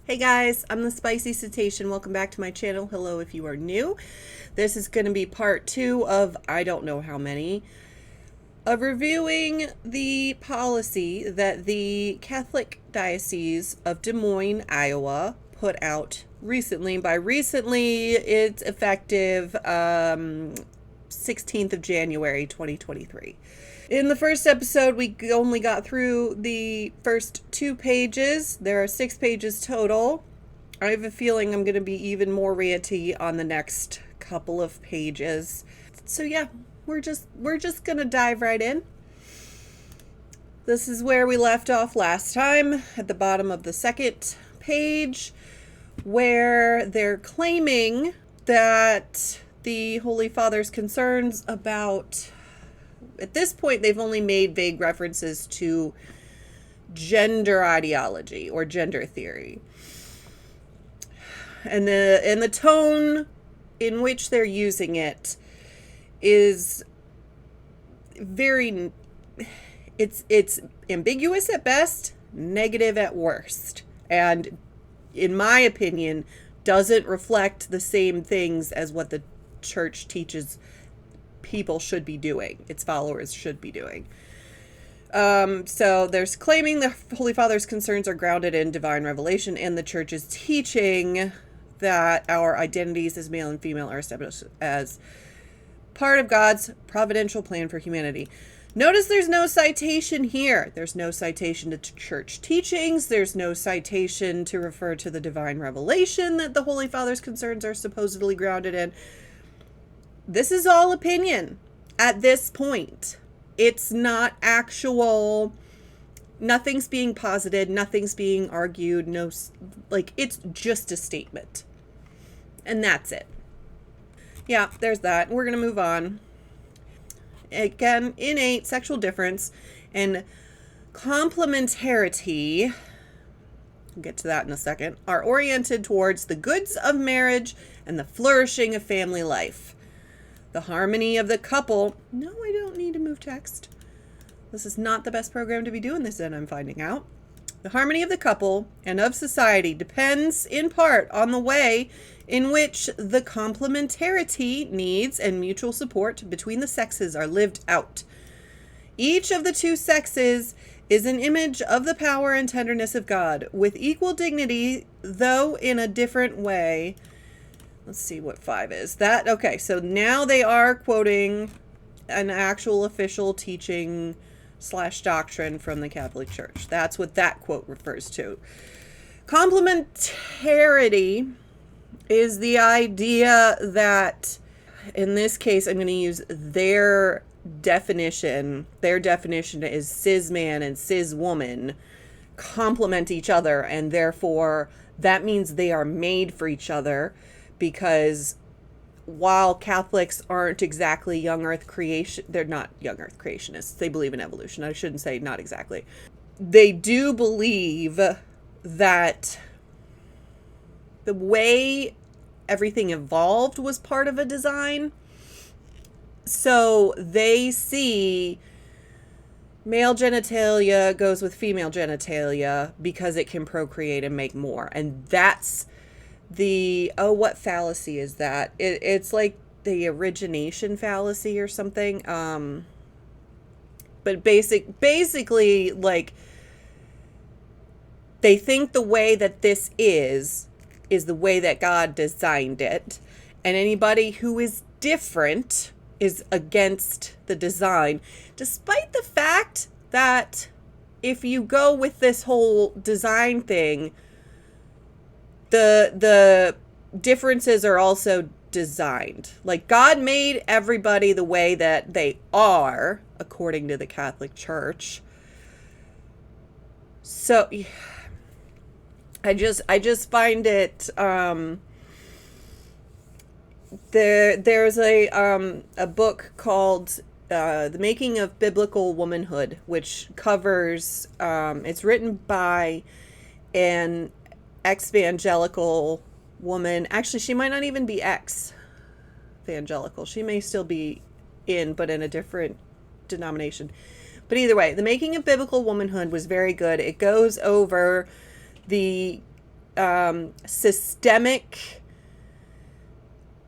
Hey guys, I'm the Spicy Cetacean. Welcome back to my channel. Hello if you are new. This is going to be part 2 of I don't know how many of reviewing the policy that the Catholic Diocese of Des Moines, Iowa put out recently. By recently, it's effective 16th of January 2023. In the first episode, we only got through the first 2 pages. There are 6 pages total. I have a feeling I'm going to be even more ranty on the next couple of pages. So yeah, we're just going to dive right in. This is where we left off last time, at the bottom of the second page, where they're claiming that the Holy Father's concerns about, at this point, they've only made vague references to gender ideology or gender theory. And the tone in which they're using it is very, it's ambiguous at best, negative at worst. And in my opinion, doesn't reflect the same things as what the church teaches people should be doing, its followers should be doing. So there's claiming the Holy Father's concerns are grounded in divine revelation, and the church is teaching that our identities as male and female are established as part of God's providential plan for humanity. Notice there's no citation here. There's no citation to church teachings. There's no citation to refer to the divine revelation that the Holy Father's concerns are supposedly grounded in. This is all opinion at this point. It's not actual, nothing's being posited, nothing's being argued, it's just a statement. And that's it. Yeah, there's that. We're going to move on. Again, innate sexual difference and complementarity, I'll get to that in a second, are oriented towards the goods of marriage and the flourishing of family life. The harmony of the couple. No, I don't need to move text. This is not the best program to be doing this in, I'm finding out. The harmony of the couple and of society depends in part on the way in which the complementarity needs and mutual support between the sexes are lived out. Each of the two sexes is an image of the power and tenderness of God, with equal dignity, though in a different way. Let's see what 5 is. Okay, so now they are quoting an actual official teaching / doctrine from the Catholic Church. That's what that quote refers to. Complementarity is the idea that, in this case, I'm going to use their definition. Their definition is cis man and cis woman complement each other, and therefore that means they are made for each other. Because while Catholics aren't exactly young earth creation, they're not young earth creationists. They believe in evolution. I shouldn't say not exactly. They do believe that the way everything evolved was part of a design. So they see male genitalia goes with female genitalia because it can procreate and make more. And that's what fallacy is that? It's like the origination fallacy or something. But basically, like, they think the way that this is the way that God designed it, and anybody who is different is against the design, despite the fact that if you go with this whole design thing, the differences are also designed. Like, God made everybody the way that they are, according to the Catholic Church. So I just find it there's a book called The Making of Biblical Womanhood, which covers it's written by an ex-evangelical woman. Actually, she might not even be ex-evangelical. She may still be but in a different denomination. But either way, The Making of Biblical Womanhood was very good. It goes over the systemic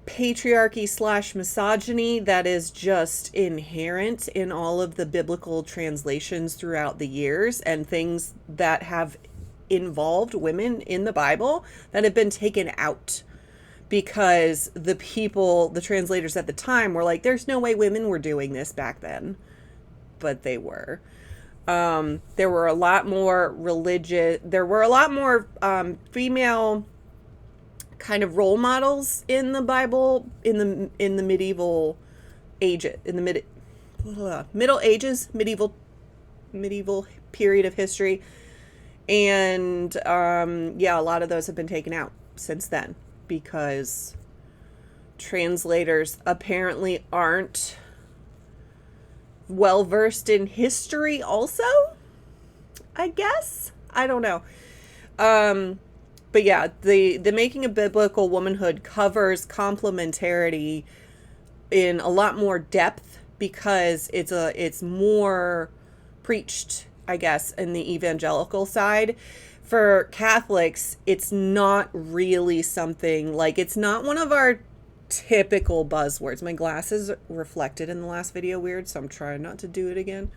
patriarchy / misogyny that is just inherent in all of the biblical translations throughout the years, and things that have involved women in the Bible that have been taken out because the translators at the time were like, there's no way women were doing this back then. But they were. There were a lot more female kind of role models in the Bible in the medieval ages, in the Middle Ages, medieval period of history. And a lot of those have been taken out since then because translators apparently aren't well versed in history also, I guess. I don't know. But yeah, the Making a Biblical Womanhood covers complementarity in a lot more depth because it's more preached, I guess, in the evangelical side. For Catholics, it's not really something like, it's not one of our typical buzzwords. My glasses reflected in the last video weird, so I'm trying not to do it again.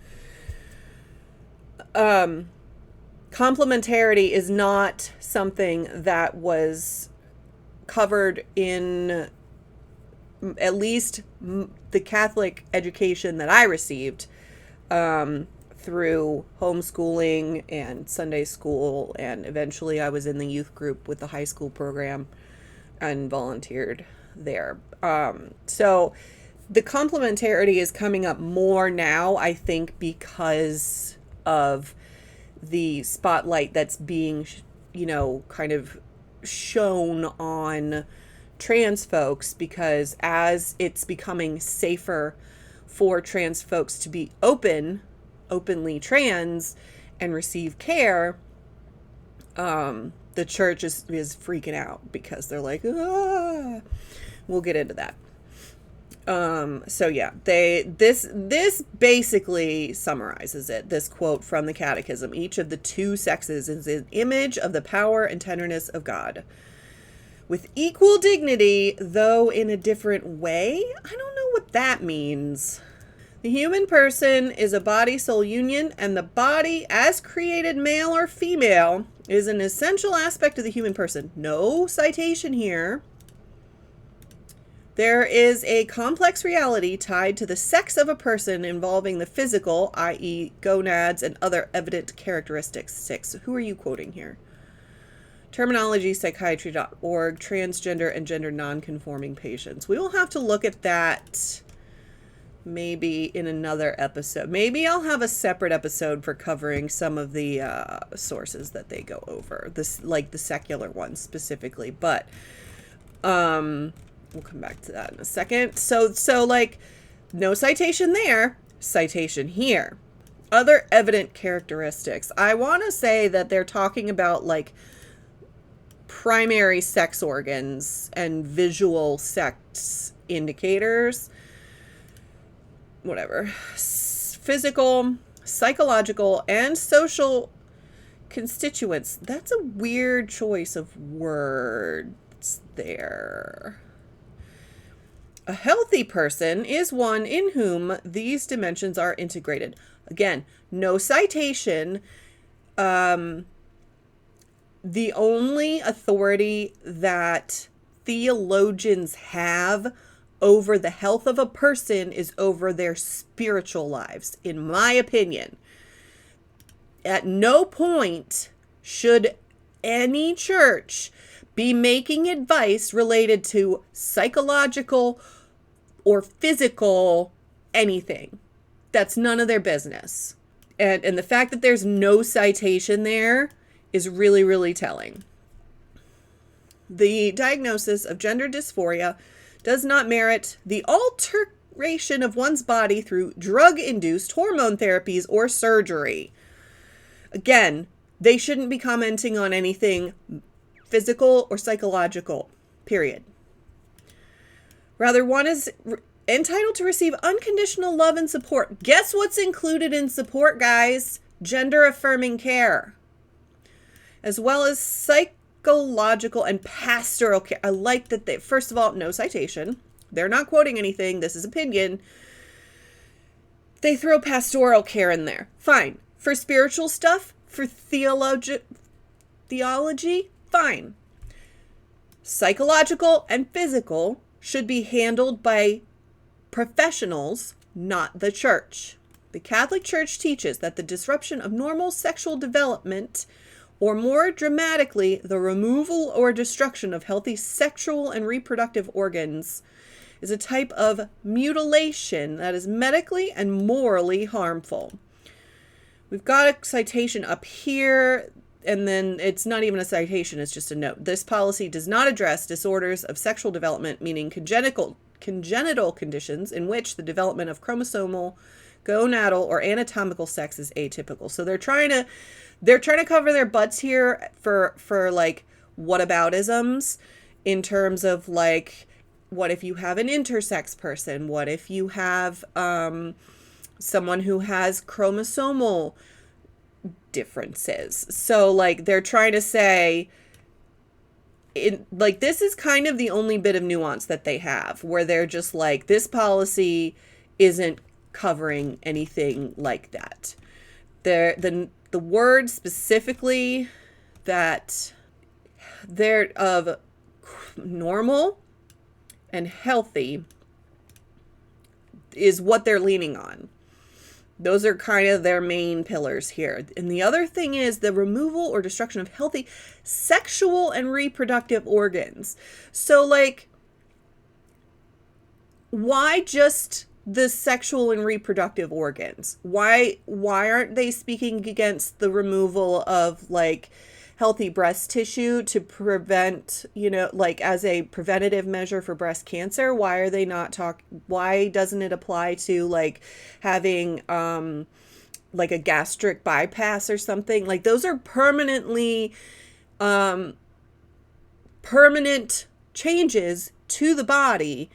Complementarity is not something that was covered in at least the Catholic education that I received through homeschooling and Sunday school, and eventually I was in the youth group with the high school program and volunteered there. So the complementarity is coming up more now, I think, because of the spotlight that's being, kind of shown on trans folks, because as it's becoming safer for trans folks to be openly trans and receive care, the church is freaking out because they're like, ah. We'll get into that. So yeah, this basically summarizes it. This quote from the Catechism: each of the two sexes is an image of the power and tenderness of God, with equal dignity, though in a different way. I don't know what that means. The human person is a body-soul union, and the body, as created male or female, is an essential aspect of the human person. No citation here. There is a complex reality tied to the sex of a person involving the physical, i.e. gonads, and other evident characteristics. 6. Who are you quoting here? Terminology, Psychiatry.org, transgender and gender nonconforming patients. We will have to look at that maybe in another episode. Maybe I'll have a separate episode for covering some of the sources that they go over. This, like the secular ones specifically, but we'll come back to that in a second. So like, no citation there, citation here. Other evident characteristics. I want to say that they're talking about like primary sex organs and visual sex indicators. Whatever. Physical, psychological, and social constituents. That's a weird choice of words there. A healthy person is one in whom these dimensions are integrated. Again, no citation. The only authority that theologians have over the health of a person is over their spiritual lives, in my opinion. At no point should any church be making advice related to psychological or physical anything. That's none of their business. And the fact that there's no citation there is really, really telling. The diagnosis of gender dysphoria does not merit the alteration of one's body through drug-induced hormone therapies or surgery. Again, they shouldn't be commenting on anything physical or psychological, period. Rather, one is entitled to receive unconditional love and support. Guess what's included in support, guys? Gender-affirming care, as well as psychological and pastoral care. I like that they, first of all, no citation. They're not quoting anything. This is opinion. They throw pastoral care in there. Fine. For spiritual stuff, for theology, fine. Psychological and physical should be handled by professionals, not the church. The Catholic Church teaches that the disruption of normal sexual development, or more dramatically, the removal or destruction of healthy sexual and reproductive organs, is a type of mutilation that is medically and morally harmful. We've got a citation up here, and then it's not even a citation, it's just a note. This policy does not address disorders of sexual development, meaning congenital conditions in which the development of chromosomal, gonadal, or anatomical sex is atypical. So they're trying to cover their butts here for like whataboutisms in terms of like, what if you have an intersex person? What if you have someone who has chromosomal differences? So like they're trying to say, like, this is kind of the only bit of nuance that they have, where they're just like, this policy isn't covering anything like that. The word specifically that they're of normal and healthy is what they're leaning on. Those are kind of their main pillars here. And the other thing is the removal or destruction of healthy sexual and reproductive organs. So like, why just the sexual and reproductive organs? Why aren't they speaking against the removal of like healthy breast tissue to prevent, like as a preventative measure for breast cancer? Why are they not why doesn't it apply to like having like a gastric bypass or something? Like those are permanent changes to the body.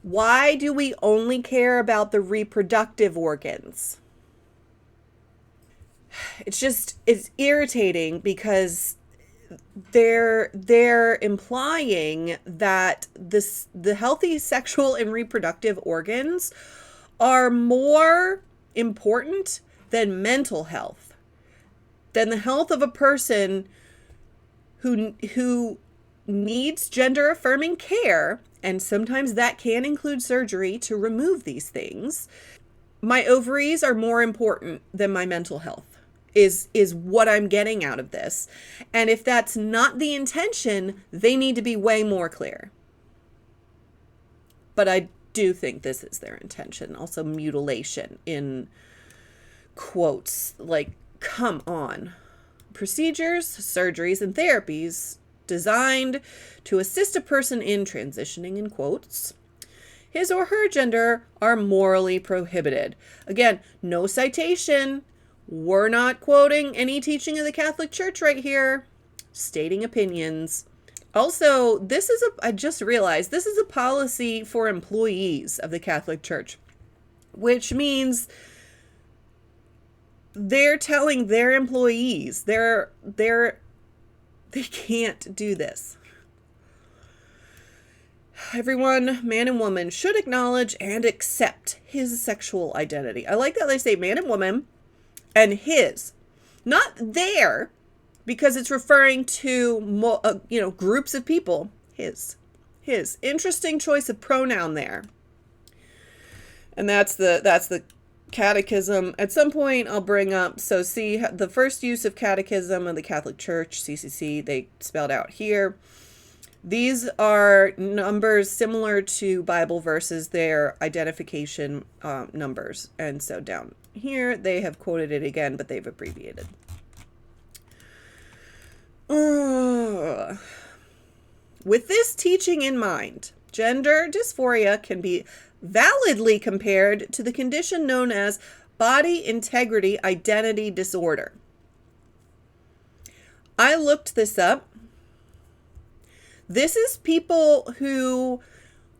Why do we only care about the reproductive organs? It's irritating because they're implying that the healthy sexual and reproductive organs are more important than mental health, than the health of a person who needs gender affirming care, and sometimes that can include surgery to remove these things. My ovaries are more important than my mental health, is what I'm getting out of this. And if that's not the intention, they need to be way more clear. But I do think this is their intention. Also, mutilation in quotes. Like, come on. Procedures, surgeries, and therapies designed to assist a person in transitioning, in quotes, his or her gender are morally prohibited. Again, no citation. We're not quoting any teaching of the Catholic Church right here. Stating opinions. Also, I just realized this is a policy for employees of the Catholic Church, which means they're telling their employees they can't do this. Everyone, man and woman, should acknowledge and accept his sexual identity. I like that they say man and woman and his, not their, because it's referring to groups of people. His interesting choice of pronoun there, and that's the catechism. At some point I'll bring up, so see the first use of catechism of the Catholic Church, CCC, they spelled out here. These are numbers similar to Bible verses, they're identification numbers. And so down here, they have quoted it again, but they've abbreviated. With this teaching in mind, gender dysphoria can be validly compared to the condition known as body integrity identity disorder. I looked this up. This is people who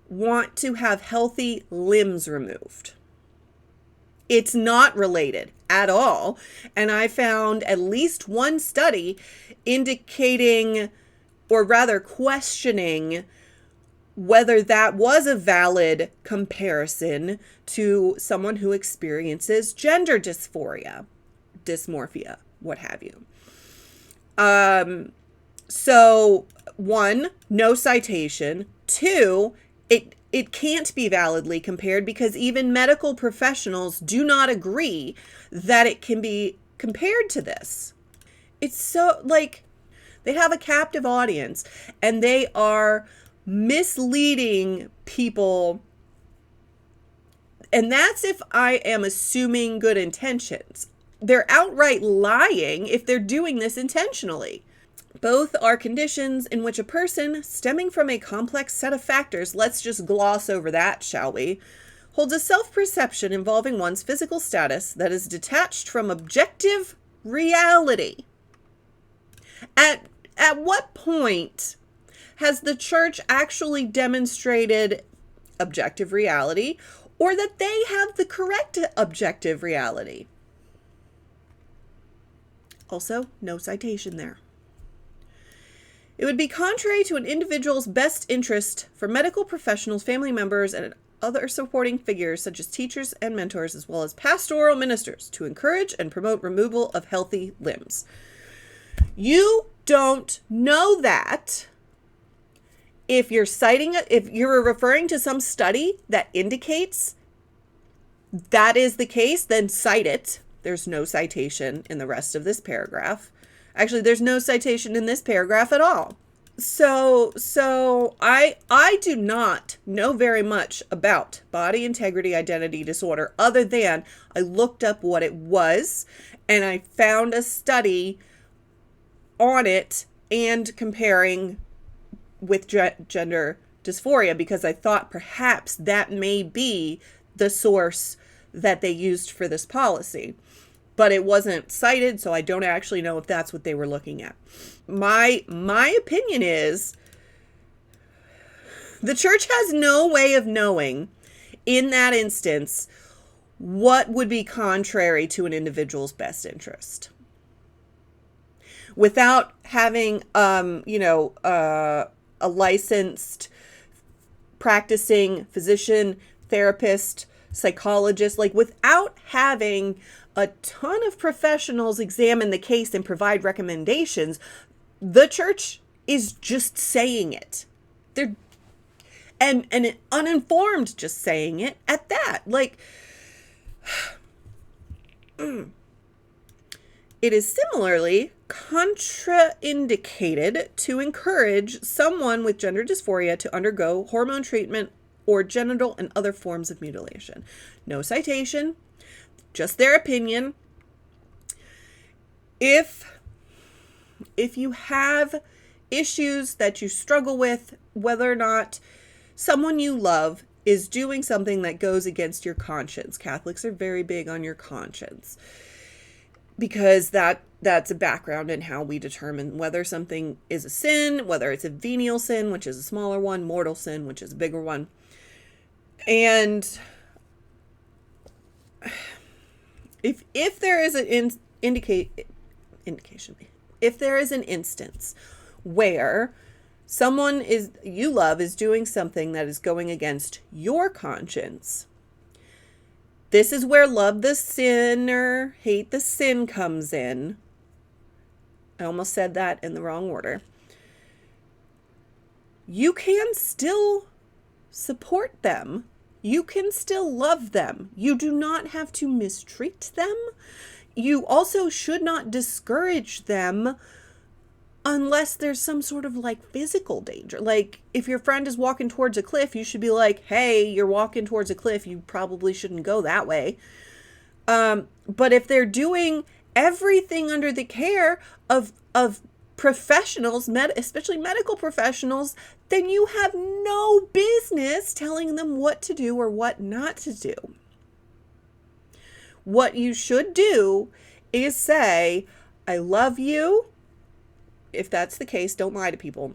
want to have healthy limbs removed. It's not related at all. And I found at least one study indicating or rather questioning whether that was a valid comparison to someone who experiences gender dysphoria, dysmorphia, what have you. So 1, no citation. 2, it can't be validly compared because even medical professionals do not agree that it can be compared to this. It's so, like, they have a captive audience and they are misleading people. And that's if I am assuming good intentions. They're outright lying if they're doing this intentionally. Both are conditions in which a person, stemming from a complex set of factors, let's just gloss over that, shall we, holds a self-perception involving one's physical status that is detached from objective reality. At what point has the church actually demonstrated objective reality, or that they have the correct objective reality? Also, no citation there. It would be contrary to an individual's best interest for medical professionals, family members, and other supporting figures such as teachers and mentors, as well as pastoral ministers, to encourage and promote removal of healthy limbs. You don't know that if you're if you're referring to some study that indicates that is the case, then cite it. There's no citation in the rest of this paragraph. Actually, there's no citation in this paragraph at all. So I do not know very much about body integrity identity disorder other than I looked up what it was and I found a study on it and comparing with gender dysphoria because I thought perhaps that may be the source that they used for this policy. But it wasn't cited, so I don't actually know if that's what they were looking at. My opinion is the church has no way of knowing in that instance what would be contrary to an individual's best interest. Without having, a licensed practicing physician, therapist, psychologist, like without having a ton of professionals examine the case and provide recommendations, the church is just saying it. They're and uninformed just saying it at that. Like it is similarly contraindicated to encourage someone with gender dysphoria to undergo hormone treatment or genital and other forms of mutilation. No citation, just their opinion. If you have issues that you struggle with, whether or not someone you love is doing something that goes against your conscience. Catholics are very big on your conscience because that's a background in how we determine whether something is a sin, whether it's a venial sin, which is a smaller one, mortal sin, which is a bigger one. And if there is an indication, if there is an instance where someone you love is doing something that is going against your conscience, this is where love the sinner, hate the sin comes in. I almost said that in the wrong order. You can still support them. You can still love them. You do not have to mistreat them. You also should not discourage them unless there's some sort of like physical danger. Like if your friend is walking towards a cliff, you should be like, hey, you're walking towards a cliff. You probably shouldn't go that way. But if they're doing everything under the care of professionals, especially medical professionals, then you have no business telling them what to do or what not to do. What you should do is say, I love you. If that's the case, don't lie to people.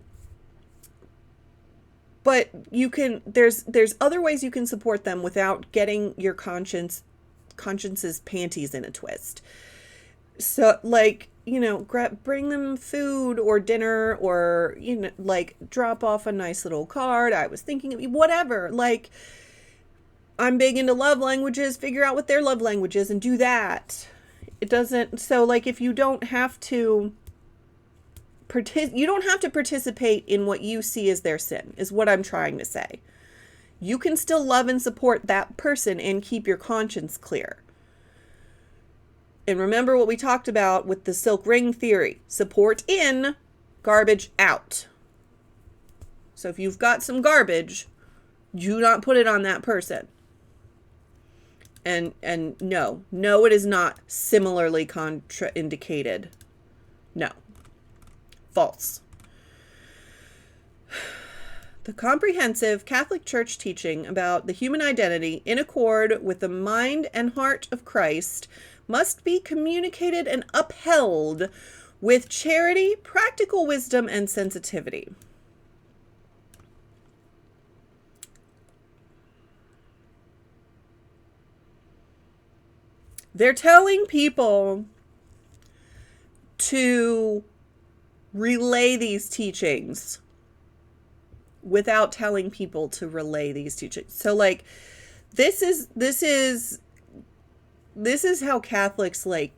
But you can, there's other ways you can support them without getting your conscience's panties in a twist. So like bring them food or dinner, or, like, drop off a nice little card. I was thinking of you, whatever. Like, I'm big into love languages. Figure out what their love language is and do that. It doesn't, so, like, if you don't have to participate in what you see as their sin, is what I'm trying to say. You can still love and support that person and keep your conscience clear. And remember what we talked about with the silk ring theory. Support in, garbage out. So if you've got some garbage, do not put it on that person. And no, it is not similarly contraindicated. No. False. The comprehensive Catholic Church teaching about the human identity in accord with the mind and heart of Christ must be communicated and upheld with charity, practical wisdom, and sensitivity. They're telling people to relay these teachings without telling people to relay these teachings. So, like, this is how Catholics, like,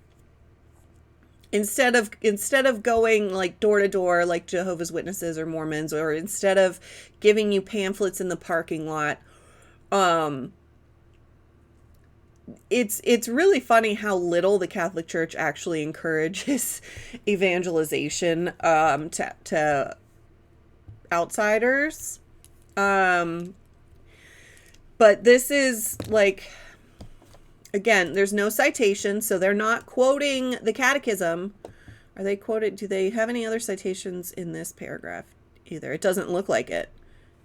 instead of going, like, door to door like Jehovah's Witnesses or Mormons, or instead of giving you pamphlets in the parking lot, it's really funny how little the Catholic Church actually encourages evangelization to outsiders. But this is, like, again, there's no citation, so they're not quoting the catechism. Are they quoted? Do they have any other citations in this paragraph either? It doesn't look like it.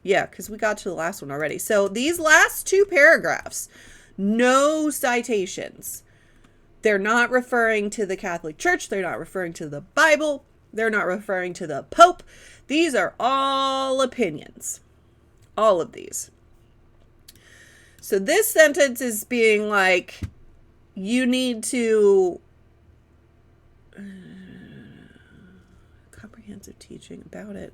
Yeah, because we got to the last one already. So these last two paragraphs, no citations. They're not referring to the Catholic Church. They're not referring to the Bible. They're not referring to the Pope. These are all opinions. All of these. So this sentence is being like, you need to comprehensive teaching about it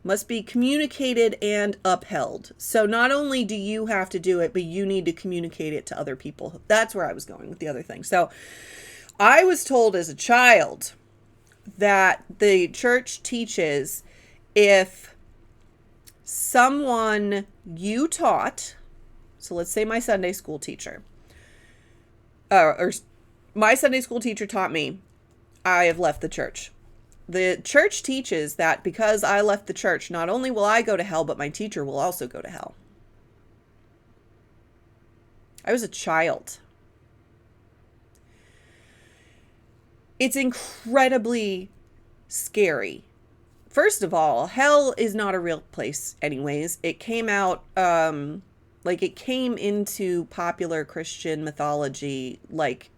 must be communicated and upheld. So not only do you have to do it, but you need to communicate it to other people. That's where I was going with the other thing. So I was told as a child that the church teaches, if someone you taught, so let's say my Sunday school teacher, or my Sunday school teacher taught me, I have left the church. The church teaches that because I left the church, not only will I go to hell, but my teacher will also go to hell. I was a child. It's incredibly scary. First of all, hell is not a real place anyways. It came out, it came into popular Christian mythology, like,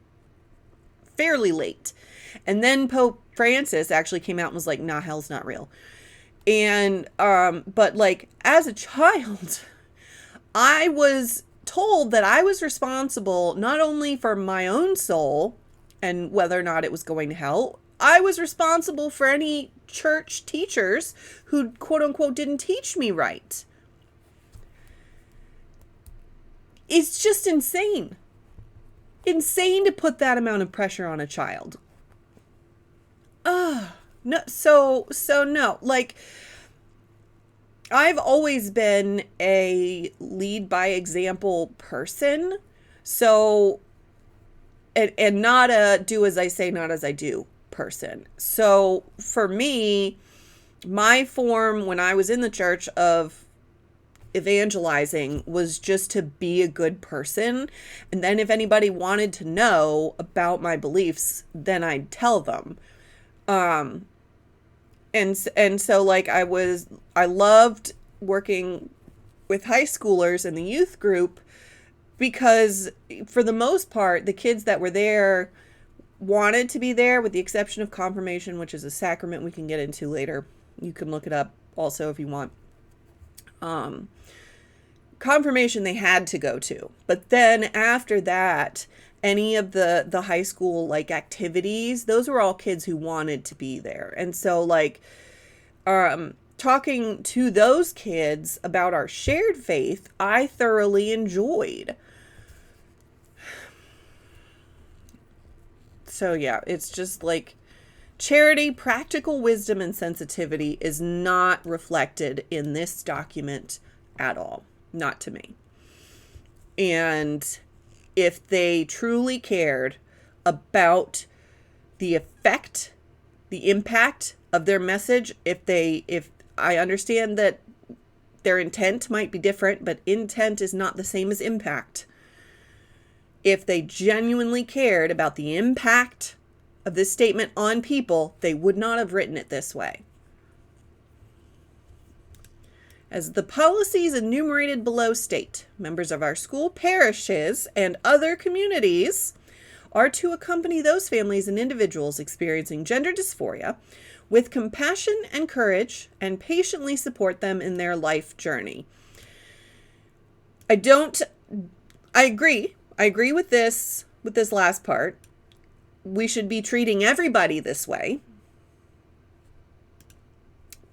fairly late. And then Pope Francis actually came out and was like, nah, hell's not real. And, but, like, as a child, I was told that I was responsible not only for my own soul and whether or not it was going to hell, I was responsible for any church teachers who, quote unquote, didn't teach me right. It's just insane. Insane to put that amount of pressure on a child. No, so no, like, I've always been a lead by example person. So, and not a do as I say, not as I do person. So for me, my form when I was in the church of evangelizing was just to be a good person. And then if anybody wanted to know about my beliefs, then I'd tell them. And so, like, I loved working with high schoolers in the youth group because for the most part, the kids that were there wanted to be there, with the exception of confirmation, which is a sacrament we can get into later. You can look it up also if you want. Confirmation they had to go to. But then after that, any of the high school like activities, those were all kids who wanted to be there. And so like talking to those kids about our shared faith, I thoroughly enjoyed. So yeah, it's just like charity, practical wisdom, and sensitivity is not reflected in this document at all. Not to me. And if they truly cared about the effect, the impact of their message, if I understand that their intent might be different, but intent is not the same as impact. If they genuinely cared about the impact of this statement on people, they would not have written it this way. As the policies enumerated below state, members of our school, parishes, and other communities are to accompany those families and individuals experiencing gender dysphoria with compassion and courage and patiently support them in their life journey. I agree. I agree with this last part. We should be treating everybody this way.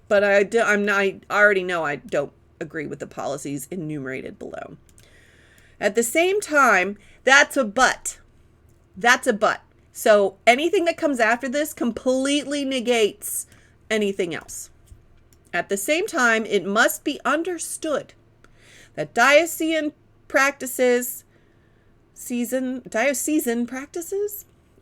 But I already know I don't agree with the policies enumerated below. At the same time, that's a but. That's a but. So anything that comes after this completely negates anything else. At the same time, it must be understood that diocesan practices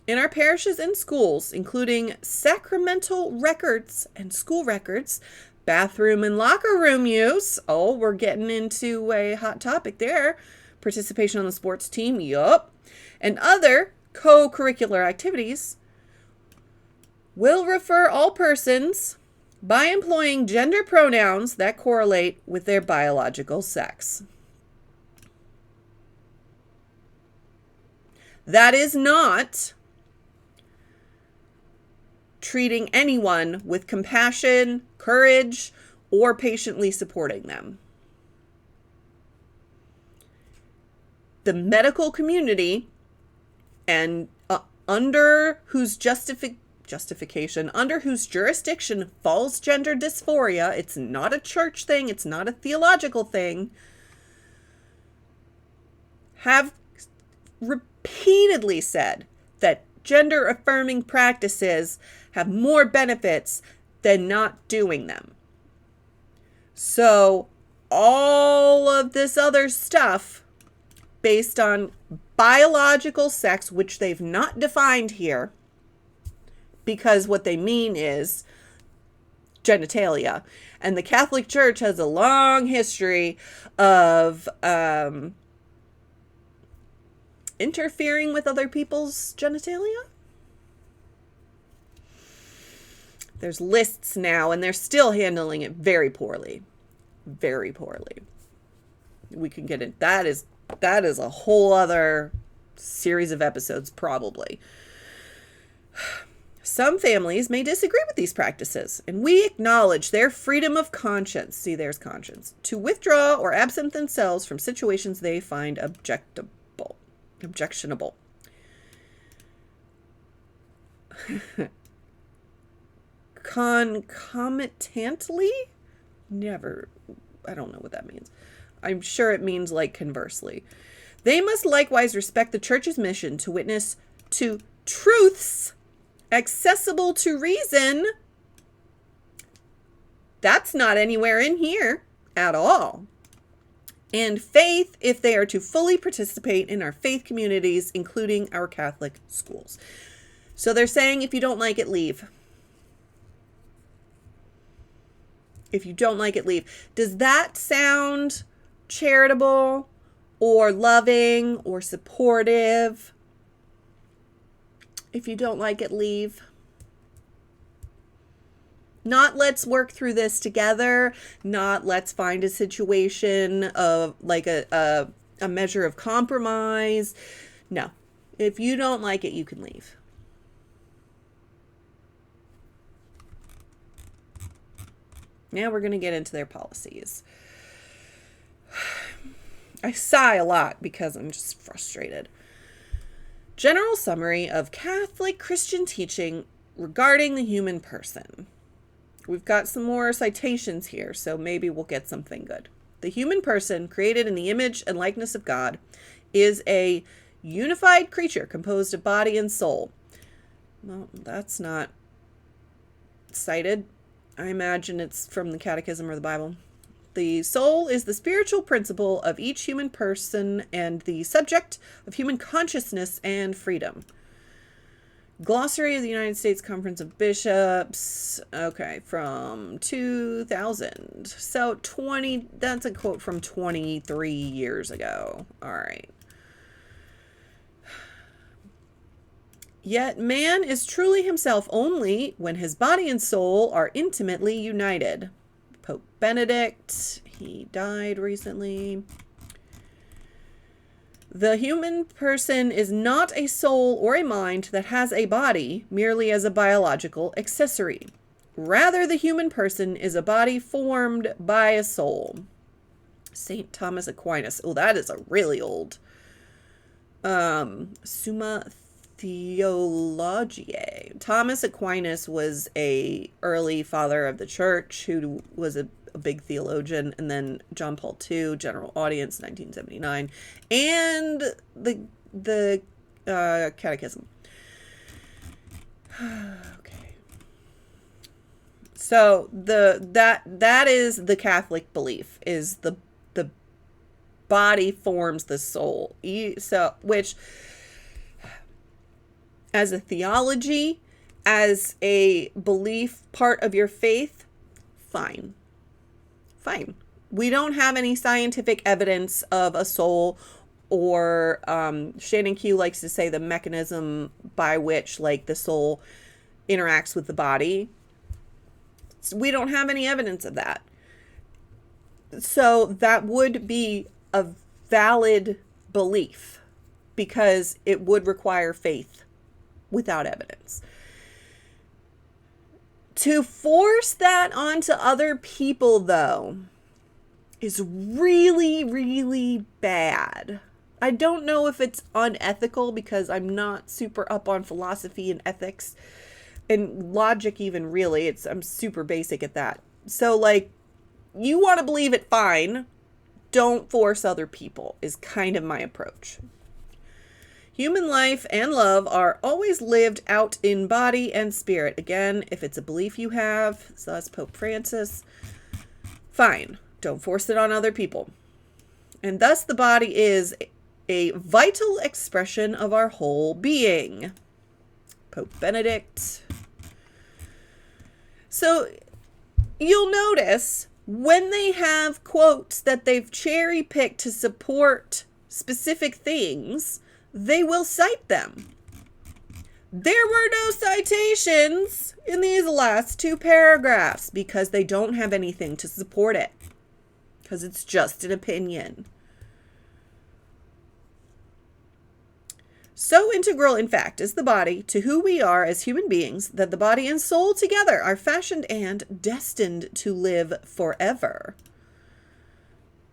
in our parishes and schools, including sacramental records and school records, bathroom and locker room use. Oh, we're getting into a hot topic there. Participation on the sports team, yup. And other co-curricular activities will refer all persons by employing gender pronouns that correlate with their biological sex. That is not treating anyone with compassion, courage, or patiently supporting them. The medical community, and under whose justification, under whose jurisdiction falls gender dysphoria, it's not a church thing, it's not a theological thing, have repeatedly said that gender-affirming practices have more benefits than not doing them. So all of this other stuff based on biological sex, which they've not defined here, because what they mean is genitalia. And the Catholic Church has a long history of interfering with other people's genitalia. There's lists now, and they're still handling it very poorly. Very poorly. We can get it. That is a whole other series of episodes, probably. Some families may disagree with these practices, and we acknowledge their freedom of conscience. See, there's conscience. To withdraw or absent themselves from situations they find objectionable. Concomitantly? I don't know what that means. I'm sure it means like conversely. They must likewise respect the church's mission to witness to truths accessible to reason. That's not anywhere in here at all. And faith, if they are to fully participate in our faith communities, including our Catholic schools. So they're saying if you don't like it, leave. If you don't like it, leave. Does that sound charitable or loving or supportive? If you don't like it, leave. Not let's work through this together. Not let's find a situation of like a measure of compromise. No. If you don't like it, you can leave. Now we're going to get into their policies. I sigh a lot because I'm just frustrated. General summary of Catholic Christian teaching regarding the human person. We've got some more citations here, so maybe we'll get something good. The human person, created in the image and likeness of God, is a unified creature composed of body and soul. Well, that's not cited. I imagine it's from the Catechism or the Bible. The soul is the spiritual principle of each human person and the subject of human consciousness and freedom. Glossary of the United States Conference of Bishops. Okay, from 2000. So that's a quote from 23 years ago. All right. Yet man is truly himself only when his body and soul are intimately united. Pope Benedict, he died recently. The human person is not a soul or a mind that has a body merely as a biological accessory. Rather, the human person is a body formed by a soul. St. Thomas Aquinas. Oh, that is a really old. Summa Theologiae. Thomas Aquinas was a early father of the church who was a big theologian, and then John Paul II, General Audience, 1979, and the Catechism. Okay. So that is the Catholic belief, is the body forms the soul. So which, as a theology, as a belief part of your faith, fine. We don't have any scientific evidence of a soul, or Shannon Q likes to say the mechanism by which like the soul interacts with the body. We don't have any evidence of that. So that would be a valid belief because it would require faith without evidence. To force that onto other people, though, is really, really bad. I don't know if it's unethical because I'm not super up on philosophy and ethics and logic even, really. I'm super basic at that. So, like, you want to believe it, fine. Don't force other people is kind of my approach. Human life and love are always lived out in body and spirit. Again, if it's a belief you have, so that's Pope Francis, fine. Don't force it on other people. And thus the body is a vital expression of our whole being. Pope Benedict. So you'll notice when they have quotes that they've cherry-picked to support specific things, they will cite them. There were no citations in these last two paragraphs because they don't have anything to support it. Because it's just an opinion. So integral, in fact, is the body to who we are as human beings that the body and soul together are fashioned and destined to live forever.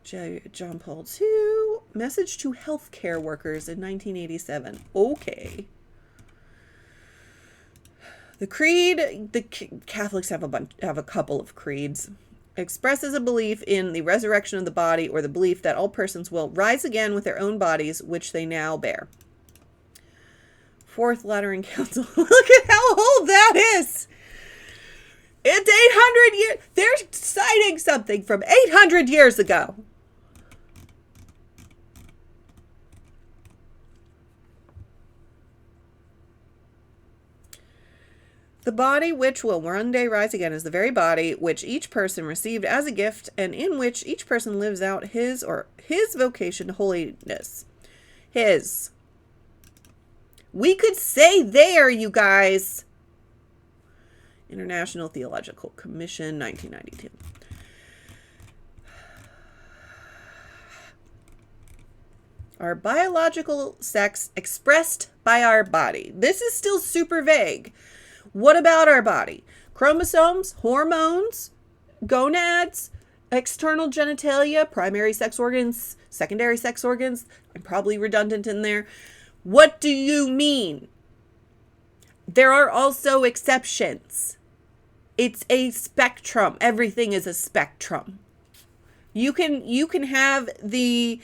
John Paul II, message to healthcare workers in 1987. Okay. The creed, the Catholics have a couple of creeds, expresses a belief in the resurrection of the body or the belief that all persons will rise again with their own bodies, which they now bear. Fourth Lateran Council. Look at how old that is. It's 800 years. They're citing something from 800 years ago. The body which will one day rise again is the very body which each person received as a gift and in which each person lives out his vocation to holiness. His. We could say there, you guys. International Theological Commission, 1992. Our biological sex expressed by our body. This is still super vague. What about our body? Chromosomes, hormones, gonads, external genitalia, primary sex organs, secondary sex organs. I'm probably redundant in there. What do you mean? There are also exceptions. It's a spectrum. Everything is a spectrum. You can have the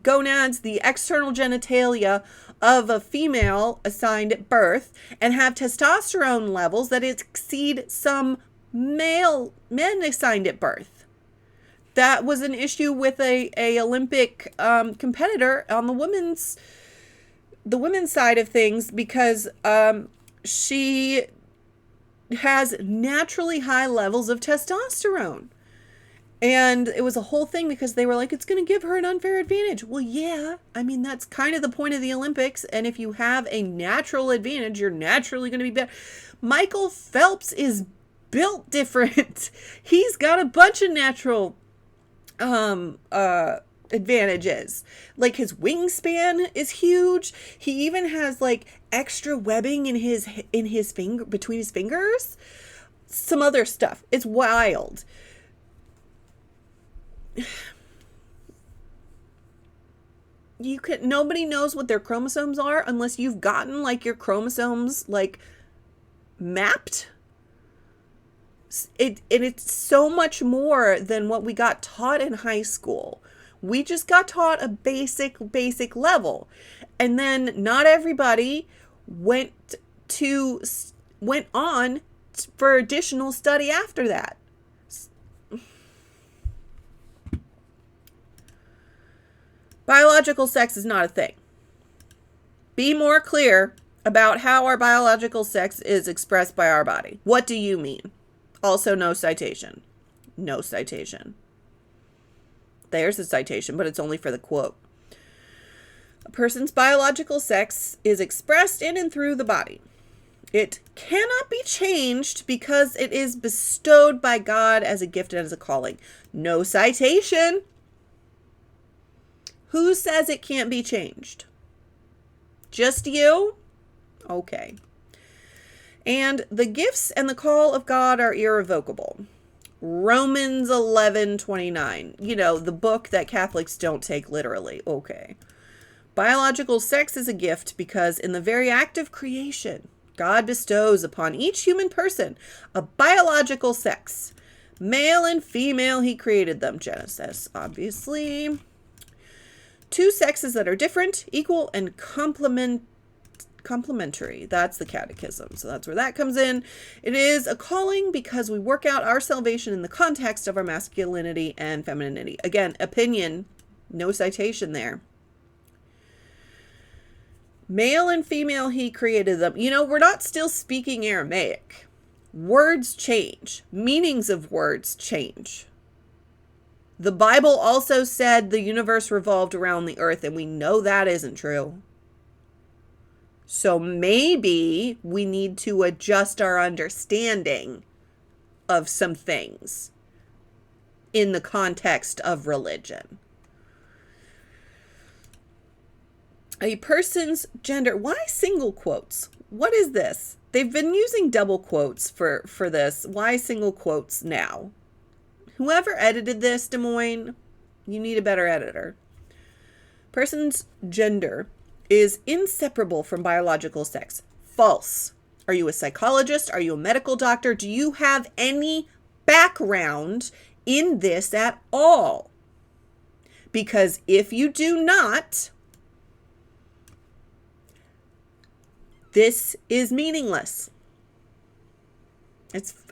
gonads, the external genitalia of a female assigned at birth, and have testosterone levels that exceed some men assigned at birth. That was an issue with a Olympic competitor on the women's side of things, because she has naturally high levels of testosterone. And it was a whole thing because they were like, it's going to give her an unfair advantage. Well, yeah, I mean, that's kind of the point of the Olympics. And if you have a natural advantage, you're naturally going to be better. Michael Phelps is built different. He's got a bunch of natural advantages. Like, his wingspan is huge. He even has like extra webbing in his finger, between his fingers. Some other stuff. It's wild. Nobody knows what their chromosomes are unless you've gotten like your chromosomes like mapped. It's so much more than what we got taught in high school. We just got taught a basic level. And then not everybody went on for additional study after that. Biological sex is not a thing. Be more clear about how our biological sex is expressed by our body. What do you mean? Also, no citation. No citation. There's a citation, but it's only for the quote. A person's biological sex is expressed in and through the body. It cannot be changed because it is bestowed by God as a gift and as a calling. No citation. Who says it can't be changed? Just you? Okay. And the gifts and the call of God are irrevocable. Romans 11:29. You know, the book that Catholics don't take literally. Okay. Biological sex is a gift because in the very act of creation, God bestows upon each human person a biological sex. Male and female, he created them. Genesis, obviously. Two sexes that are different, equal, and complementary. That's the catechism. So that's where that comes in. It is a calling because we work out our salvation in the context of our masculinity and femininity. Again, opinion, no citation there. Male and female, he created them. You know, we're not still speaking Aramaic. Words change. Meanings of words change. The Bible also said the universe revolved around the earth, and we know that isn't true. So maybe we need to adjust our understanding of some things in the context of religion. A person's gender. Why single quotes? What is this? They've been using double quotes for this. Why single quotes now? Whoever edited this, Des Moines, you need a better editor. Person's gender is inseparable from biological sex. False. Are you a psychologist? Are you a medical doctor? Do you have any background in this at all? Because if you do not, this is meaningless.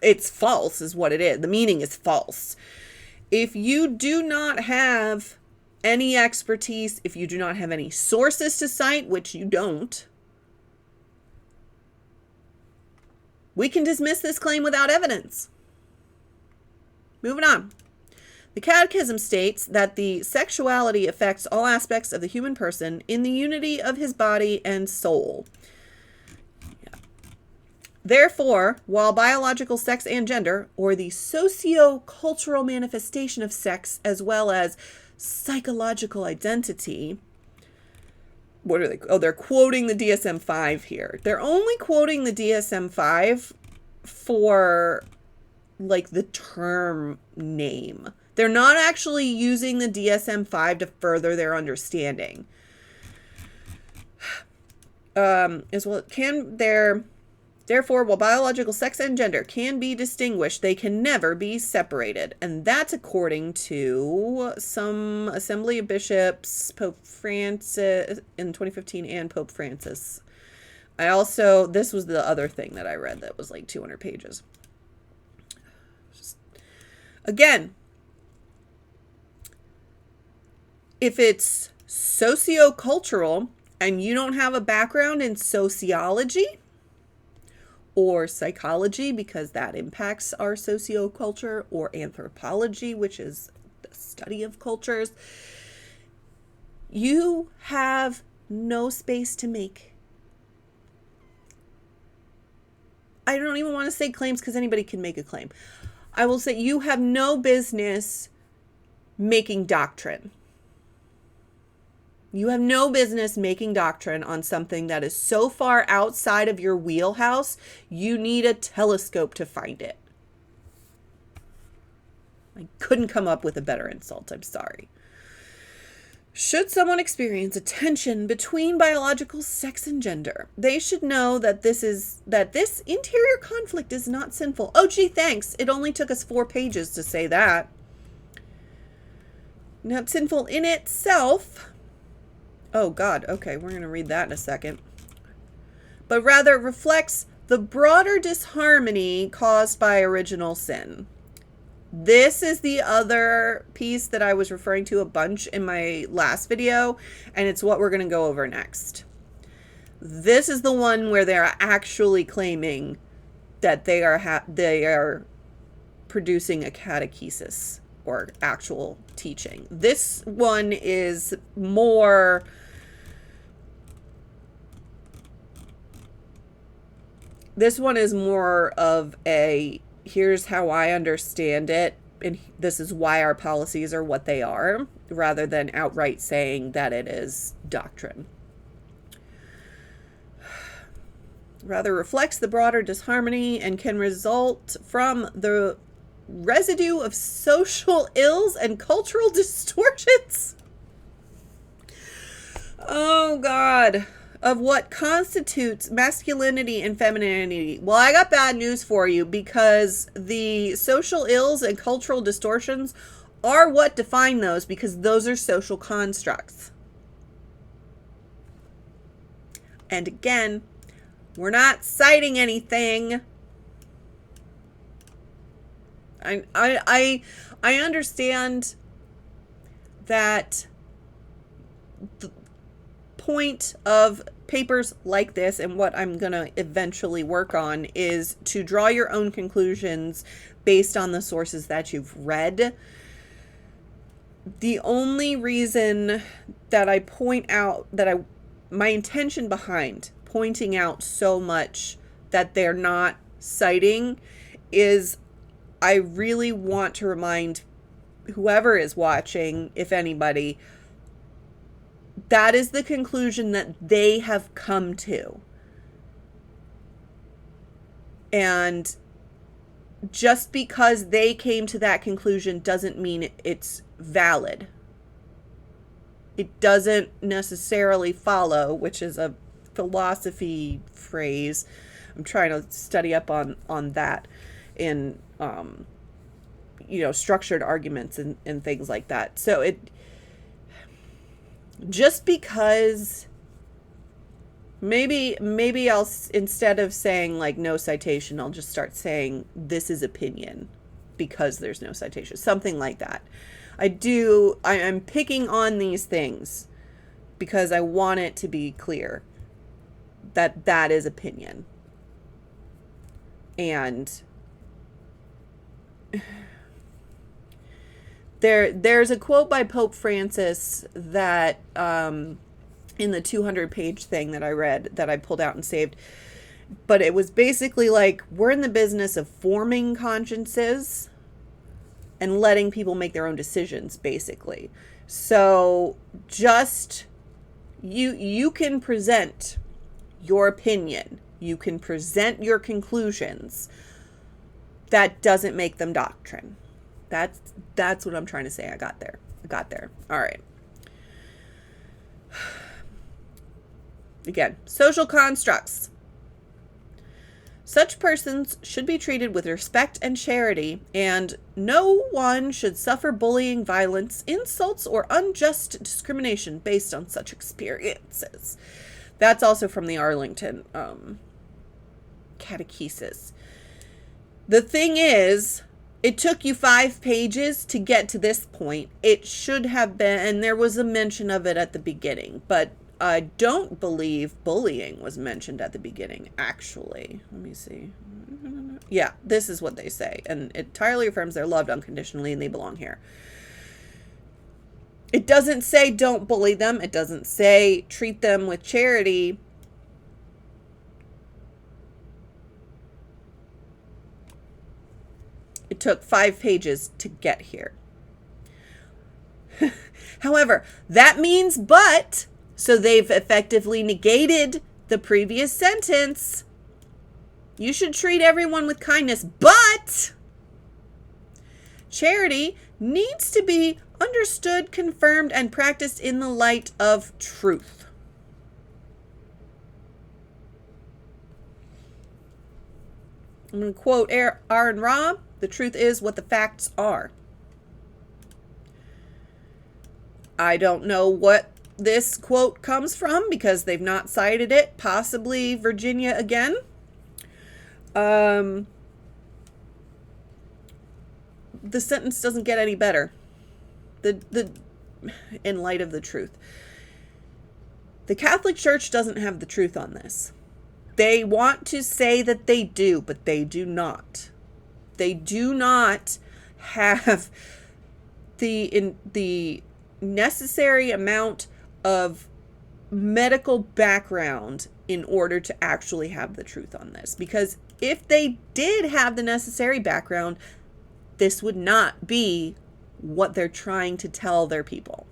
It's false is what it is. The meaning is false. If you do not have any expertise, if you do not have any sources to cite, which you don't, we can dismiss this claim without evidence. Moving on. The Catechism states that the sexuality affects all aspects of the human person in the unity of his body and soul. Therefore, while biological sex and gender, or the socio-cultural manifestation of sex, as well as psychological identity, what are they? Oh, they're quoting the DSM-5 here. They're only quoting the DSM-5 for, like, the term name. They're not actually using the DSM-5 to further their understanding. as well, therefore, while biological sex and gender can be distinguished, they can never be separated. And that's according to some Assembly of Bishops, Pope Francis in 2015, and Pope Francis. This was the other thing that I read that was like 200 pages. Again, if it's sociocultural and you don't have a background in sociology or psychology, because that impacts our socioculture, or anthropology, which is the study of cultures, you have no space to make. I don't even want to say claims, because anybody can make a claim. I will say you have no business making doctrine. You have no business making doctrine on something that is so far outside of your wheelhouse, you need a telescope to find it. I couldn't come up with a better insult. I'm sorry. Should someone experience a tension between biological sex and gender, they should know that this interior conflict is not sinful. Oh, gee, thanks. It only took us 4 pages to say that. Not sinful in itself. Oh, God. Okay, we're going to read that in a second. But rather reflects the broader disharmony caused by original sin. This is the other piece that I was referring to a bunch in my last video, and it's what we're going to go over next. This is the one where they're actually claiming that they are producing a catechesis or actual teaching. This one is more of a, here's how I understand it, and this is why our policies are what they are, rather than outright saying that it is doctrine. Rather reflects the broader disharmony and can result from the residue of social ills and cultural distortions. Oh, God. Of what constitutes masculinity and femininity. Well, I got bad news for you, because the social ills and cultural distortions are what define those, because those are social constructs. And again, we're not citing anything. I understand that the point of papers like this, and what I'm going to eventually work on, is to draw your own conclusions based on the sources that you've read. The only reason that I point out my intention behind pointing out so much that they're not citing is I really want to remind whoever is watching, if anybody, that is the conclusion that they have come to. And just because they came to that conclusion doesn't mean it's valid. It doesn't necessarily follow, which is a philosophy phrase. I'm trying to study up on that in structured arguments and things like that. So it just because maybe I'll, instead of saying like no citation, I'll just start saying this is opinion because there's no citation, something like that. I'm picking on these things because I want it to be clear that that is opinion. And there's a quote by Pope Francis that in the 200-page thing that I read, that I pulled out and saved, but it was basically like, we're in the business of forming consciences and letting people make their own decisions, basically. So just you can present your opinion, you can present your conclusions. That doesn't make them doctrine. That's what I'm trying to say. I got there. All right. Again, social constructs. Such persons should be treated with respect and charity, and no one should suffer bullying, violence, insults, or unjust discrimination based on such experiences. That's also from the Arlington Catechesis. The thing is, it took you 5 pages to get to this point. It should have been, and there was a mention of it at the beginning, but I don't believe bullying was mentioned at the beginning, actually. Let me see. Yeah, this is what they say. And it entirely affirms they're loved unconditionally and they belong here. It doesn't say don't bully them. It doesn't say treat them with charity. It took 5 pages to get here. However, that means but... So they've effectively negated the previous sentence. You should treat everyone with kindness, but charity needs to be understood, confirmed, and practiced in the light of truth. I'm going to quote Aaron Ra, "The truth is what the facts are." I don't know what this quote comes from because they've not cited it. Possibly Virginia again. The sentence doesn't get any better. In light of the truth. The Catholic Church doesn't have the truth on this. They want to say that they do, but they do not. They do not have the necessary amount of medical background in order to actually have the truth on this. Because if they did have the necessary background, this would not be what they're trying to tell their people.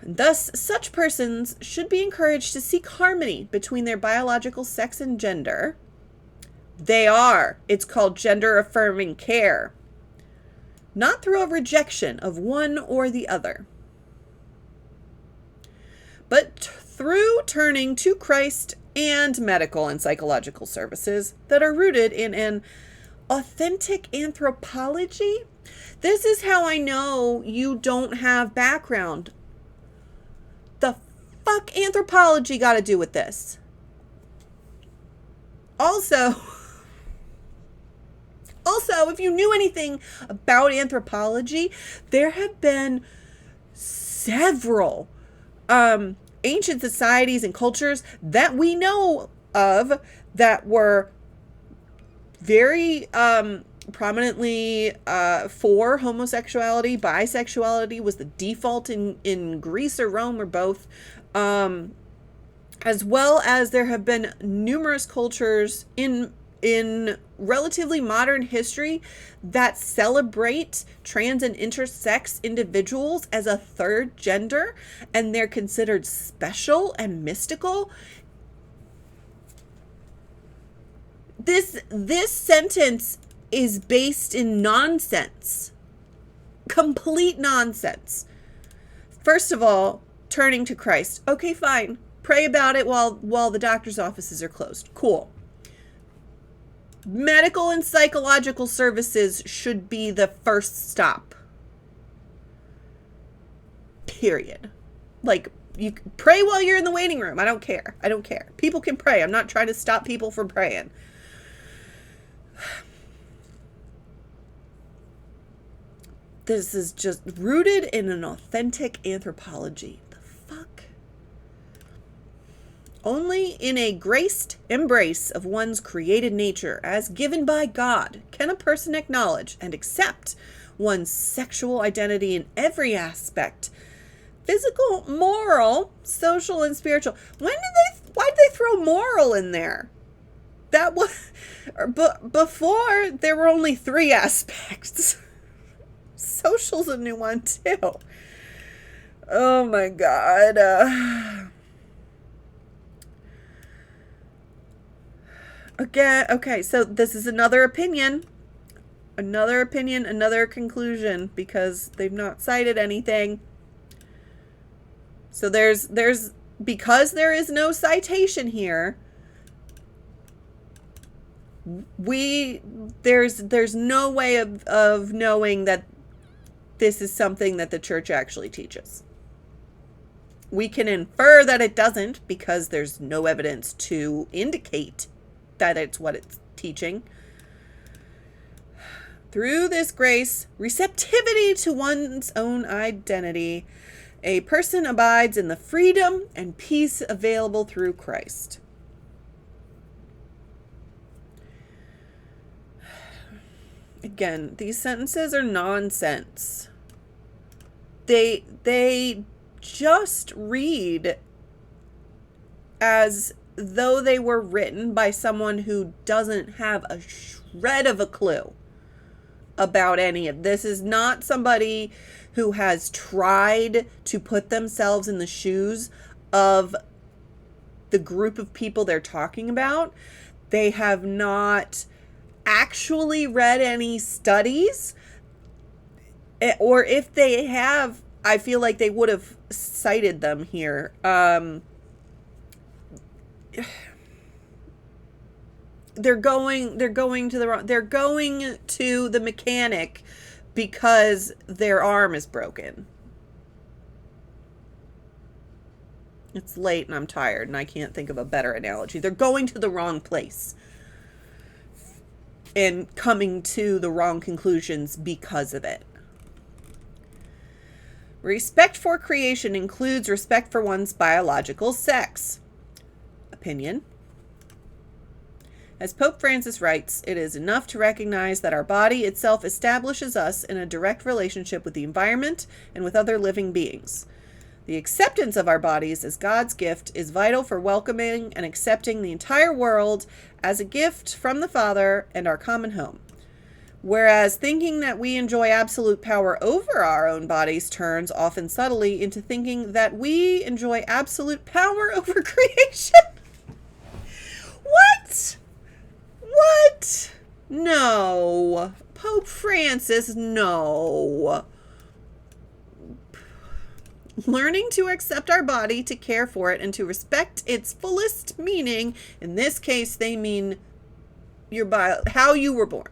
And thus, such persons should be encouraged to seek harmony between their biological sex and gender. They are. It's called gender-affirming care. Not through a rejection of one or the other, but through turning to Christ and medical and psychological services that are rooted in an authentic anthropology. This is how I know you don't have background. The fuck anthropology got to do with this? Also, if you knew anything about anthropology, there have been several ancient societies and cultures that we know of that were very prominently for homosexuality. Bisexuality was the default in Greece or Rome or both, as well as there have been numerous cultures in relatively modern history that celebrate trans and intersex individuals as a third gender, and they're considered special and mystical. This sentence is based in nonsense. Complete nonsense. First of all, turning to Christ. Okay, fine. Pray about it while the doctor's offices are closed. Cool. Medical and psychological services should be the first stop. Period. Like, you pray while you're in the waiting room. I don't care. People can pray. I'm not trying to stop people from praying. This is just rooted in an authentic anthropology. The fuck? Only in a graced embrace of one's created nature as given by God can a person acknowledge and accept one's sexual identity in every aspect. Physical, moral, social, and spiritual. Why did they throw moral in there? That was, before there were only 3 aspects. Social's a new one too. Oh my God. Again, okay, so this is another opinion, another conclusion, because they've not cited anything. So there's because there is no citation here, there's no way of knowing that this is something that the church actually teaches. We can infer that it doesn't because there's no evidence to indicate that it's what it's teaching. Through this grace, receptivity to one's own identity, a person abides in the freedom and peace available through Christ. Again, these sentences are nonsense. They just read as though they were written by someone who doesn't have a shred of a clue about any of this. Is not somebody who has tried to put themselves in the shoes of the group of people they're talking about. They have not actually read any studies, or if they have, I feel like they would have cited them here. They're going to the mechanic because their arm is broken. It's late and I'm tired and I can't think of a better analogy. They're going to the wrong place and coming to the wrong conclusions because of it. Respect for creation includes respect for one's biological sex. Opinion. As Pope Francis writes, it is enough to recognize that our body itself establishes us in a direct relationship with the environment and with other living beings. The acceptance of our bodies as God's gift is vital for welcoming and accepting the entire world as a gift from the Father and our common home. Whereas thinking that we enjoy absolute power over our own bodies turns often subtly into thinking that we enjoy absolute power over creation. What? What? No. Pope Francis, no. Learning to accept our body, to care for it, and to respect its fullest meaning, in this case they mean how you were born,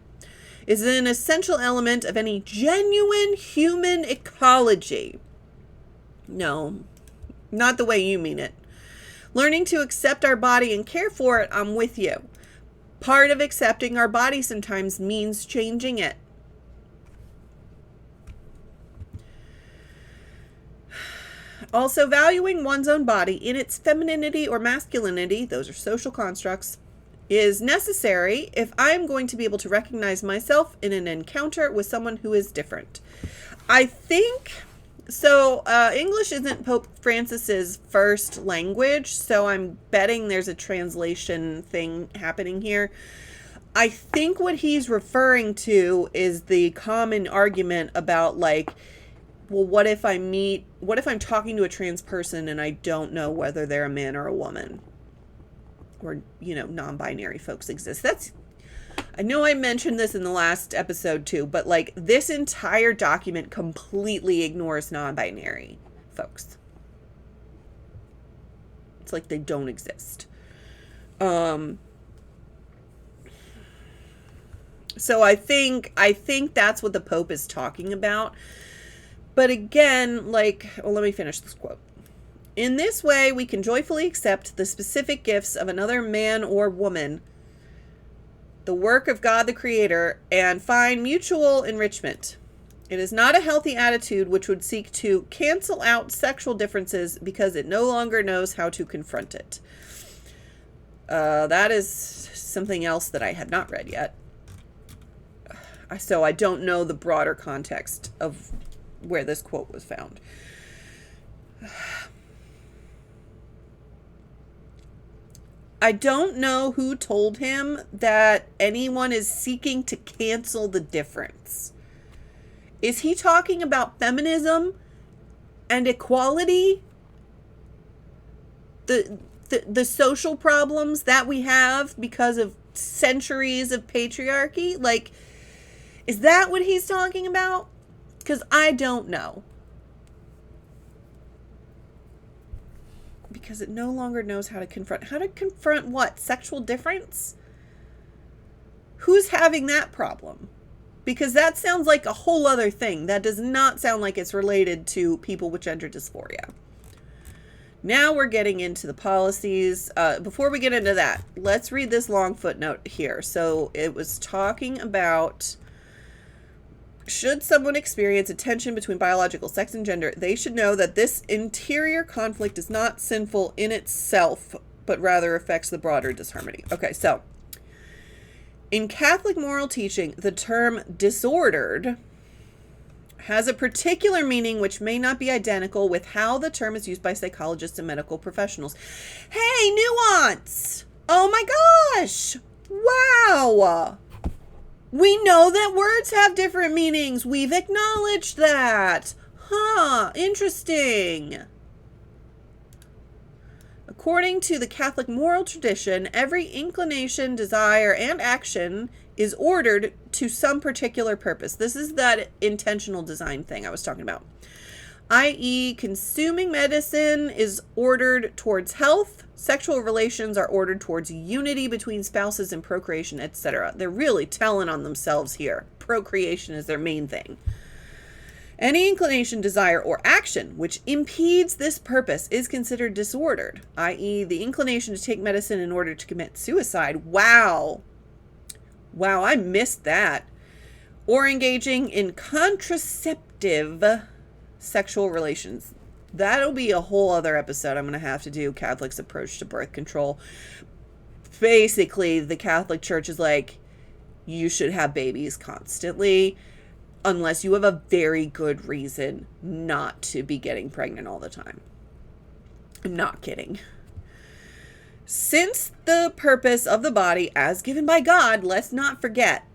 is an essential element of any genuine human ecology. No, not the way you mean it. Learning to accept our body and care for it, I'm with you. Part of accepting our body sometimes means changing it. Also, valuing one's own body in its femininity or masculinity, those are social constructs, is necessary if I'm going to be able to recognize myself in an encounter with someone who is different. I think, so English isn't Pope Francis's first language, so I'm betting there's a translation thing happening here. I think what he's referring to is the common argument about, like, well, what if I'm talking to a trans person and I don't know whether they're a man or a woman? Or, non-binary folks exist. I know I mentioned this in the last episode too, but like this entire document completely ignores non-binary folks. It's like they don't exist. So I think that's what the Pope is talking about. But again, let me finish this quote. In this way, we can joyfully accept the specific gifts of another man or woman, the work of God the Creator, and find mutual enrichment. It is not a healthy attitude which would seek to cancel out sexual differences because it no longer knows how to confront it. That is something else that I have not read yet. So I don't know the broader context of where this quote was found. I don't know who told him that anyone is seeking to cancel the difference. Is he talking about feminism and equality? The social problems that we have because of centuries of patriarchy? Like, is that what he's talking about? Because I don't know. because it no longer knows how to confront. How to confront what? Sexual difference? Who's having that problem? Because that sounds like a whole other thing. That does not sound like it's related to people with gender dysphoria. Now we're getting into the policies. Before we get into that, let's read this long footnote here. So it was talking about, should someone experience a tension between biological sex and gender, they should know that this interior conflict is not sinful in itself, but rather affects the broader disharmony. Okay, so in Catholic moral teaching, the term disordered has a particular meaning which may not be identical with how the term is used by psychologists and medical professionals. Hey, nuance! Oh my gosh! Wow! We know that words have different meanings. We've acknowledged that. Huh, interesting. According to the Catholic moral tradition, every inclination, desire, and action is ordered to some particular purpose. This is that intentional design thing I was talking about. I.e., consuming medicine is ordered towards health, sexual relations are ordered towards unity between spouses and procreation, etc. They're really telling on themselves here. Procreation is their main thing. Any inclination, desire, or action which impedes this purpose is considered disordered, i.e., the inclination to take medicine in order to commit suicide. Wow, I missed that. Or engaging in contraceptive sexual relations. That'll be a whole other episode I'm going to have to do, Catholics' approach to birth control. Basically, the Catholic Church is like, you should have babies constantly, unless you have a very good reason not to be getting pregnant all the time. I'm not kidding. Since the purpose of the body, as given by God, let's not forget,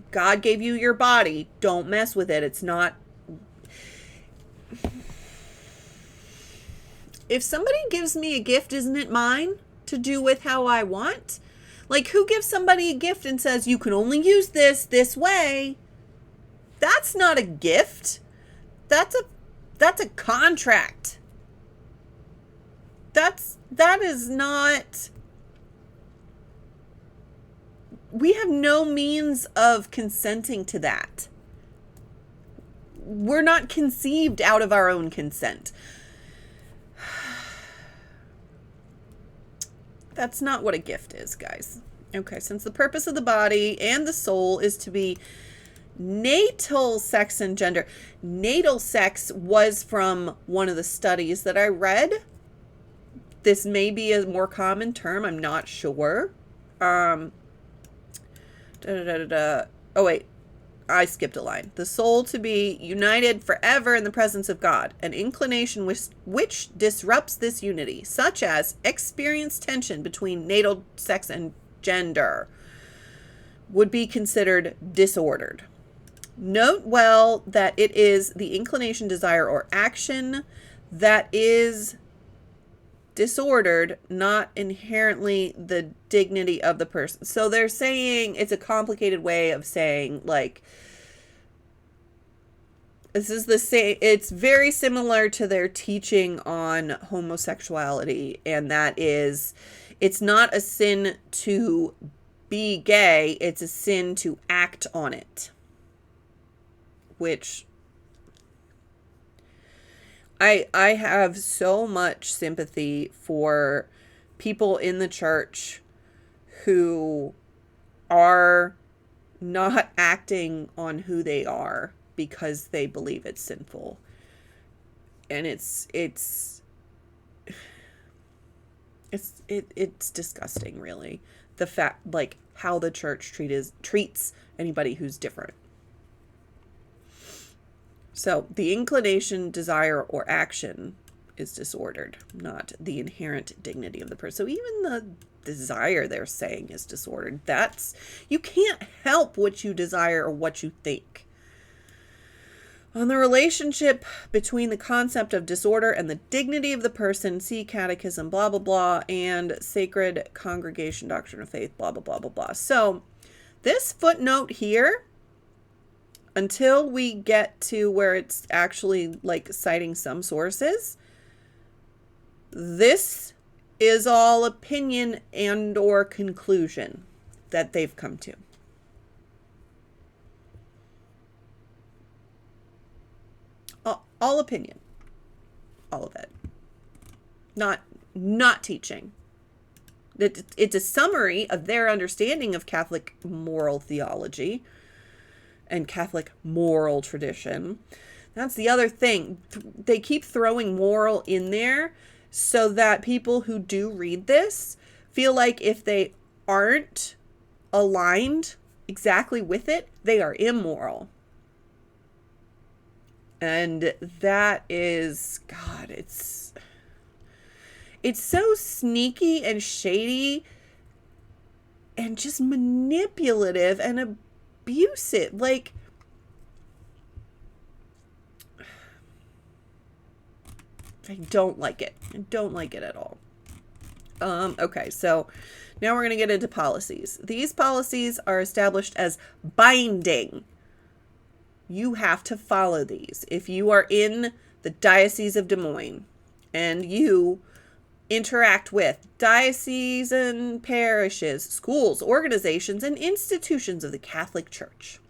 God gave you your body. Don't mess with it. It's not... If somebody gives me a gift, isn't it mine to do with how I want? Like, who gives somebody a gift and says, you can only use this way? That's not a gift. That's a contract. That is not... We have no means of consenting to that. We're not conceived out of our own consent. That's not what a gift is, guys. Okay, since the purpose of the body and the soul is to be natal sex and gender. Natal sex was from one of the studies that I read. This may be a more common term. I'm not sure. Oh, wait. I skipped a line. The soul to be united forever in the presence of God. An inclination which disrupts this unity, such as experience tension between natal sex and gender, would be considered disordered. Note well that it is the inclination, desire, or action that is disordered, not inherently the dignity of the person. So they're saying, it's a complicated way of saying, like, this is the same, it's very similar to their teaching on homosexuality, and that is, it's not a sin to be gay, it's a sin to act on it. Which I have so much sympathy for people in the church who are not acting on who they are because they believe it's sinful. And it's disgusting, really. The fact, like, how the church treats anybody who's different. So the inclination, desire, or action is disordered, not the inherent dignity of the person. So even the desire they're saying is disordered. You can't help what you desire or what you think. On the relationship between the concept of disorder and the dignity of the person, see Catechism, blah, blah, blah, and Sacred Congregation Doctrine of Faith, blah, blah, blah, blah, blah. So this footnote here, until we get to where it's actually like citing some sources, this is all opinion and or conclusion that they've come to. All opinion. All of it. Not teaching. It's a summary of their understanding of Catholic moral theology and Catholic moral tradition. That's the other thing. They keep throwing moral in there so that people who do read this feel like if they aren't aligned exactly with it, they are immoral. And that is, God, it's so sneaky and shady and just manipulative and abusive. Like, I don't like it. I don't like it at all. Okay, so now we're going to get into policies. These policies are established as binding. You have to follow these. If you are in the Diocese of Des Moines and you interact with diocesan parishes, schools, organizations, and institutions of the Catholic Church.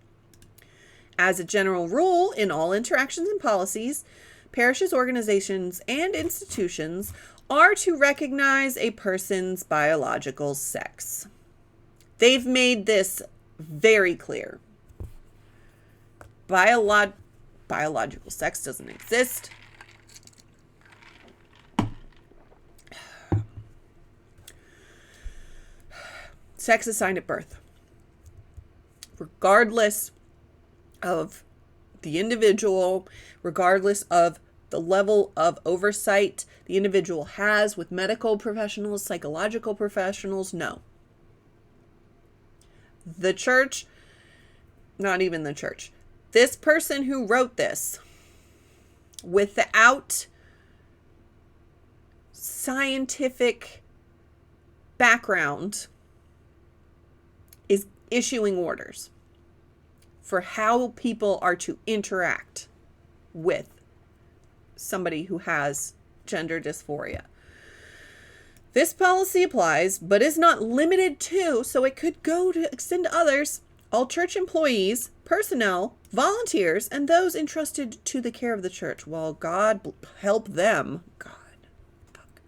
As a general rule, in all interactions and policies, parishes, organizations, and institutions are to recognize a person's biological sex. They've made this very clear. Biological sex doesn't exist. Sex assigned at birth. Regardless of the individual, regardless of the level of oversight the individual has with medical professionals, psychological professionals, no. The church, not even the church, this person who wrote this, without scientific background, is issuing orders for how people are to interact with somebody who has gender dysphoria. This policy applies, but is not limited to, so it could go to extend to others, all church employees, personnel, volunteers, and those entrusted to the care of the church. Well, God help them. God. Fuck.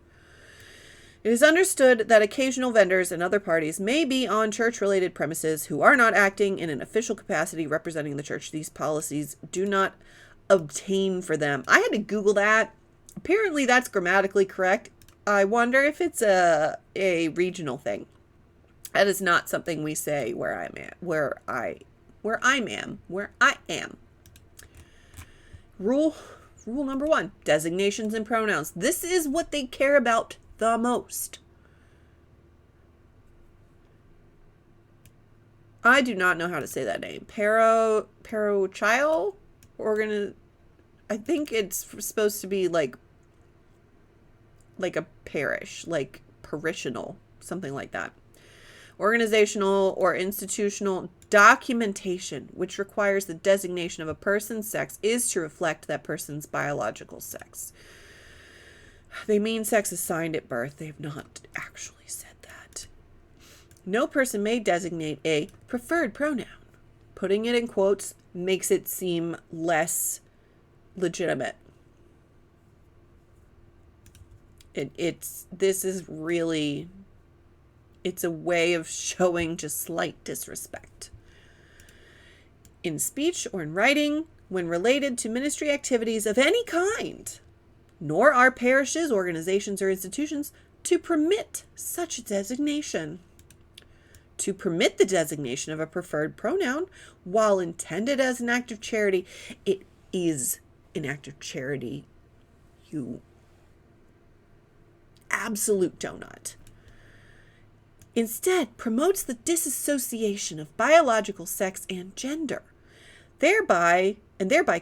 It is understood that occasional vendors and other parties may be on church-related premises who are not acting in an official capacity representing the church. These policies do not obtain for them. I had to Google that. Apparently that's grammatically correct. I wonder if it's a regional thing. That is not something we say where I am. Rule number 1, designations and pronouns. This is what they care about the most. I do not know how to say that name. Parochial? I think it's supposed to be like a parish, like parishional, something like that. Organizational or institutional documentation, which requires the designation of a person's sex, is to reflect that person's biological sex. They mean sex assigned at birth. They have not actually said that. No person may designate a preferred pronoun. Putting it in quotes makes it seem less legitimate. It's a way of showing just slight disrespect. In speech or in writing, when related to ministry activities of any kind, nor are parishes, organizations, or institutions to permit such a designation. To permit the designation of a preferred pronoun, while intended as an act of charity, it is an act of charity, you absolute donut. Instead, promotes the disassociation of biological sex and gender, thereby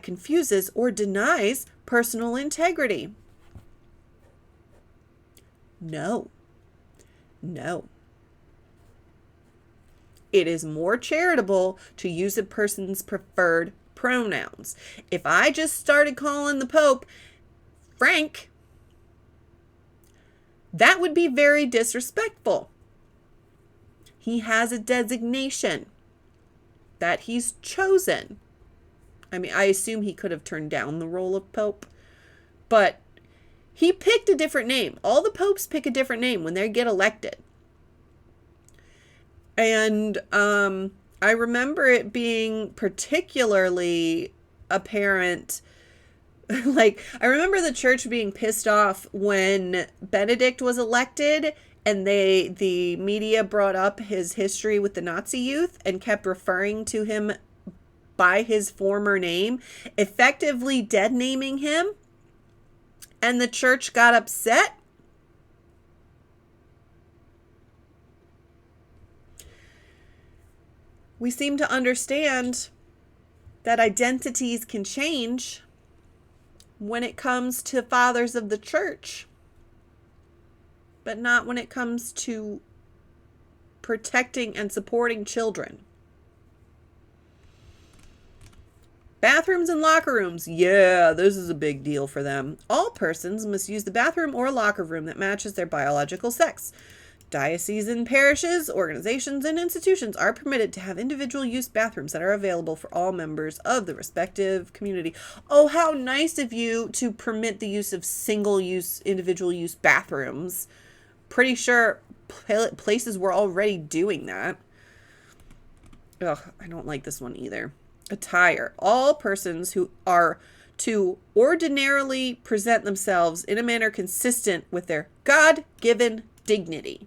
confuses or denies personal integrity. No. It is more charitable to use a person's preferred pronouns. If I just started calling the Pope Frank, That would be very disrespectful. He has a designation that he's chosen. I mean, I assume he could have turned down the role of Pope, but he picked a different name. All the popes pick a different name when they get elected. And I remember it being particularly apparent. Like, I remember the church being pissed off when Benedict was elected and the media brought up his history with the Nazi youth and kept referring to him by his former name, effectively dead naming him. And the church got upset. We seem to understand that identities can change when it comes to fathers of the church, but not when it comes to protecting and supporting children. Bathrooms and locker rooms. Yeah, this is a big deal for them. All persons must use the bathroom or locker room that matches their biological sex. Dioceses and parishes, organizations, and institutions are permitted to have individual use bathrooms that are available for all members of the respective community. Oh, how nice of you to permit the use of single-use, individual-use bathrooms. Pretty sure places were already doing that. Ugh, I don't like this one either. Attire. All persons who are to ordinarily present themselves in a manner consistent with their God-given dignity.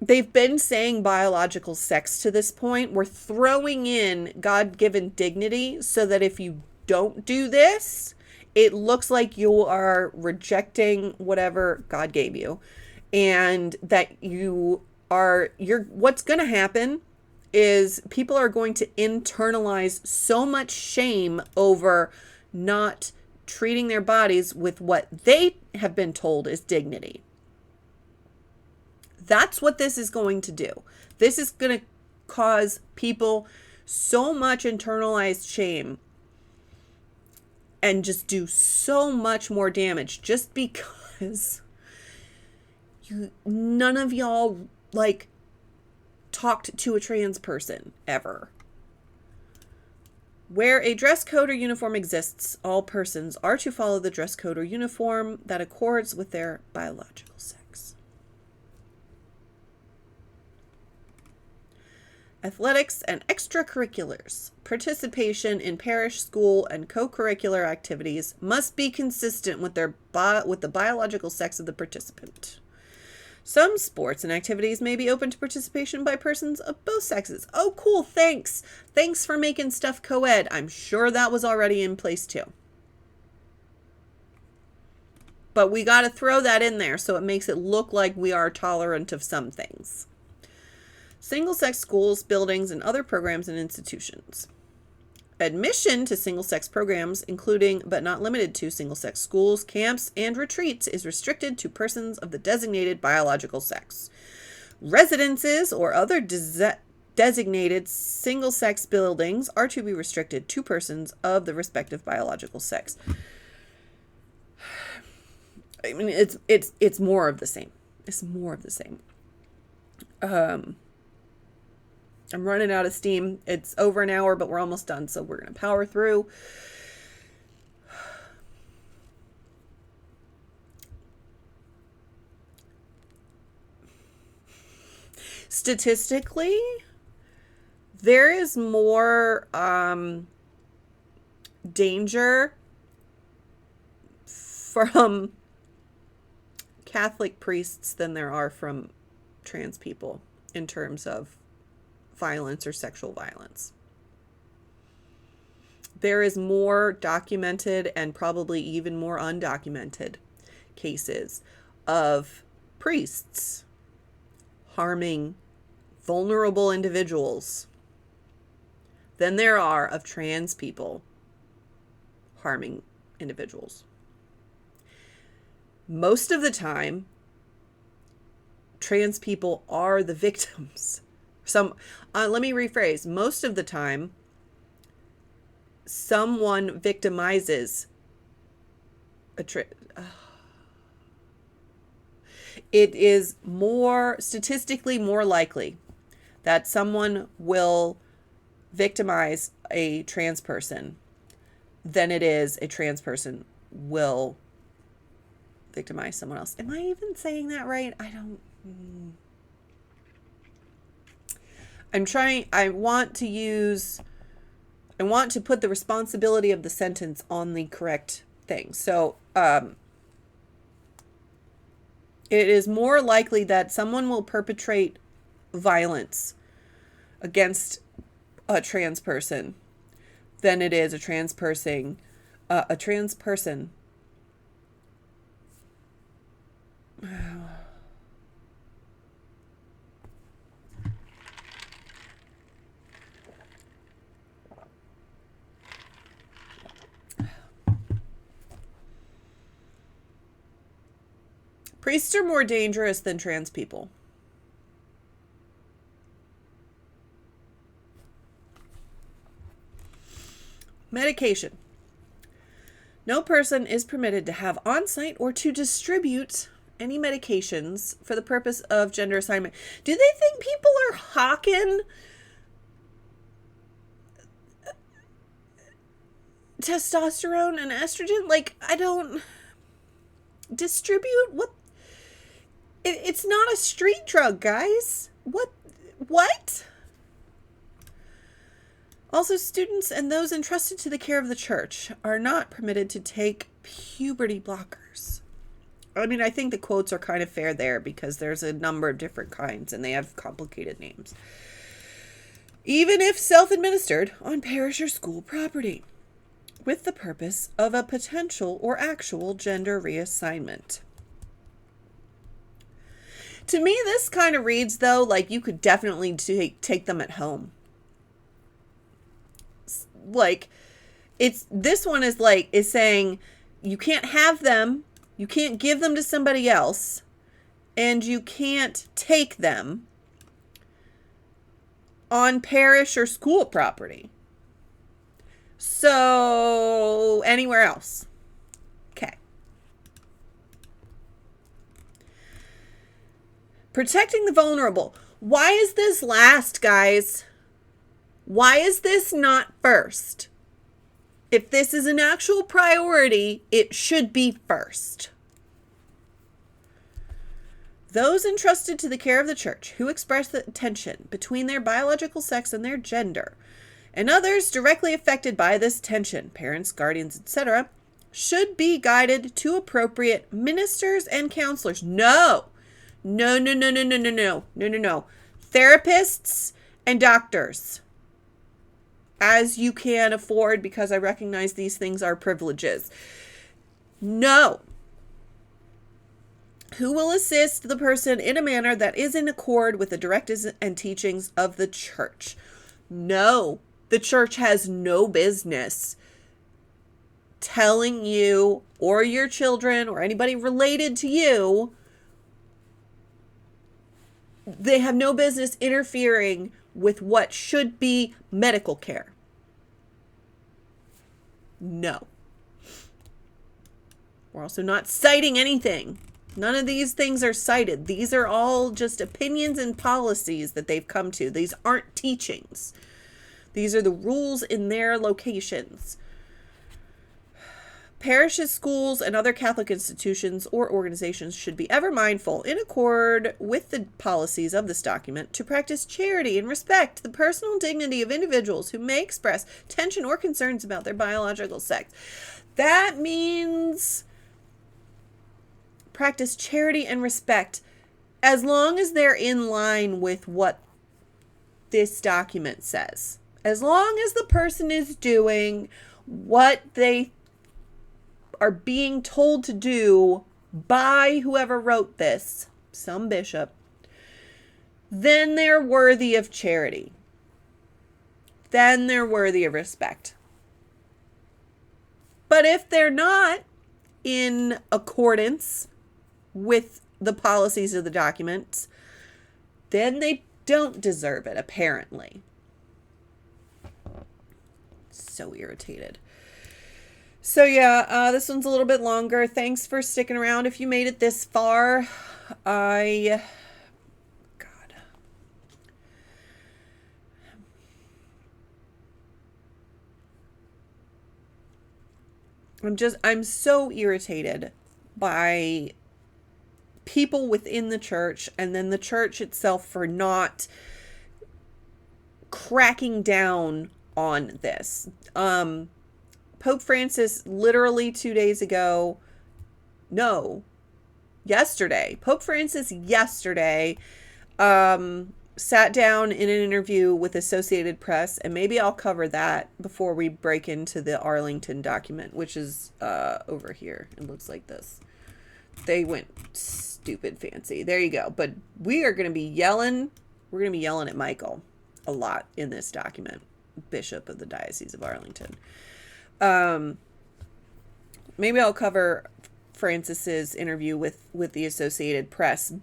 They've been saying biological sex to this point. We're throwing in God-given dignity so that if you don't do this, it looks like you are rejecting whatever God gave you. And that what's going to happen is people are going to internalize so much shame over not treating their bodies with what they have been told is dignity. That's what this is going to do. This is going to cause people so much internalized shame and just do so much more damage just because none of y'all talked to a trans person ever. Where a dress code or uniform exists, all persons are to follow the dress code or uniform that accords with their biological sex. Athletics and extracurriculars. Participation in parish, school, and co-curricular activities must be consistent with the biological sex of the participant. Some sports and activities may be open to participation by persons of both sexes. Oh, cool. Thanks. Thanks for making stuff co-ed. I'm sure that was already in place too. But we got to throw that in there so it makes it look like we are tolerant of some things. Single-sex schools, buildings, and other programs and institutions. Admission to single-sex programs, including but not limited to single-sex schools, camps, and retreats, is restricted to persons of the designated biological sex. Residences or other designated single-sex buildings are to be restricted to persons of the respective biological sex. I mean, it's more of the same. It's more of the same. I'm running out of steam. It's over an hour, but we're almost done, so we're going to power through. Statistically, there is more danger from Catholic priests than there are from trans people in terms of violence or sexual violence. There is more documented and probably even more undocumented cases of priests harming vulnerable individuals than there are of trans people harming individuals. Most of the time, trans people are the victims. Let me rephrase. Most of the time, someone victimizes It is statistically more likely that someone will victimize a trans person than it is a trans person will victimize someone else. Am I even saying that right? I want to put the responsibility of the sentence on the correct thing. So, it is more likely that someone will perpetrate violence against a trans person than it is a trans person. Priests are more dangerous than trans people. Medication. No person is permitted to have on-site or to distribute any medications for the purpose of gender assignment. Do they think people are hawking testosterone and estrogen? Like, I don't... Distribute? What? It's not a street drug, guys. What? Also, students and those entrusted to the care of the church are not permitted to take puberty blockers. I mean, I think the quotes are kind of fair there because there's a number of different kinds and they have complicated names. Even if self-administered on parish or school property, with the purpose of a potential or actual gender reassignment. To me, this kind of reads, though, like you could definitely take them at home. Like, this one is saying you can't have them, you can't give them to somebody else, and you can't take them on parish or school property. So, anywhere else. Okay. Protecting the vulnerable. Why is this last, guys? Why is this not first? If this is an actual priority, it should be first. Those entrusted to the care of the church who express the tension between their biological sex and their gender, and others directly affected by this tension, parents, guardians, etc., should be guided to appropriate ministers and counselors. No. Therapists and doctors, as you can afford, because I recognize these things are privileges. No. Who will assist the person in a manner that is in accord with the directives and teachings of the church. No. The church has no business telling you or your children or anybody related to you. They have no business interfering with what should be medical care. No. We're also not citing anything. None of these things are cited. These are all just opinions and policies that they've come to. These aren't teachings. These are the rules in their locations. Parishes, schools, and other Catholic institutions or organizations should be ever mindful, in accord with the policies of this document, to practice charity and respect the personal dignity of individuals who may express tension or concerns about their biological sex. That means practice charity and respect as long as they're in line with what this document says. As long as the person is doing what they are being told to do by whoever wrote this, some bishop, then they're worthy of charity. Then they're worthy of respect. But if they're not in accordance with the policies of the documents, then they don't deserve it, apparently. So irritated. So yeah, this one's a little bit longer. Thanks for sticking around. If you made it this far, God. I'm so irritated by people within the church and then the church itself for not cracking down on this. Pope Francis literally 2 days ago, no, yesterday, Pope Francis yesterday sat down in an interview with Associated Press, and maybe I'll cover that before we break into the Arlington document, which is over here. It looks like this. They went stupid fancy. There you go. But we are going to be yelling. We're going to be yelling at Michael a lot in this document, Bishop of the Diocese of Arlington. Maybe I'll cover Francis's interview with the Associated Press.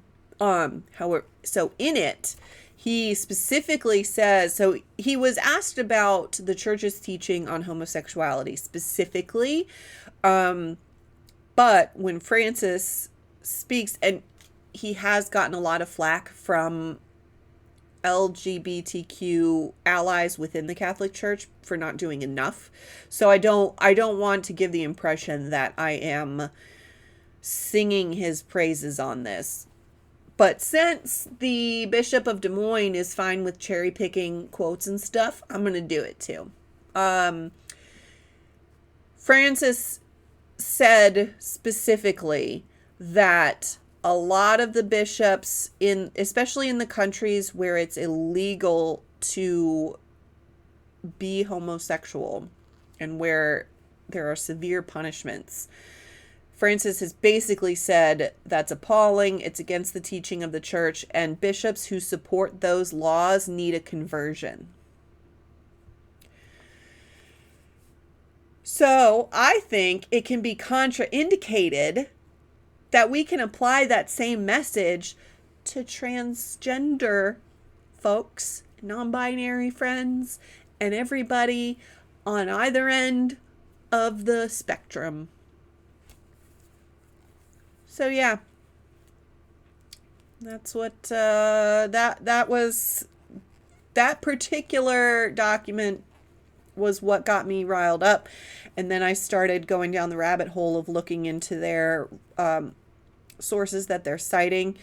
However, so in it, he specifically says, so he was asked about the church's teaching on homosexuality specifically. But when Francis speaks, and he has gotten a lot of flack from LGBTQ allies within the Catholic Church for not doing enough. So I don't want to give the impression that I am singing his praises on this. But since the Bishop of Des Moines is fine with cherry picking quotes and stuff, I'm going to do it too. Francis said specifically that a lot of the bishops especially in the countries where it's illegal to be homosexual and where there are severe punishments, Francis has basically said that's appalling, it's against the teaching of the church, and bishops who support those laws need a conversion. So I think it can be contraindicated that we can apply that same message to transgender folks, non-binary friends, and everybody on either end of the spectrum. So yeah, that's what that was. That particular document was what got me riled up, and then I started going down the rabbit hole of looking into their sources that they're citing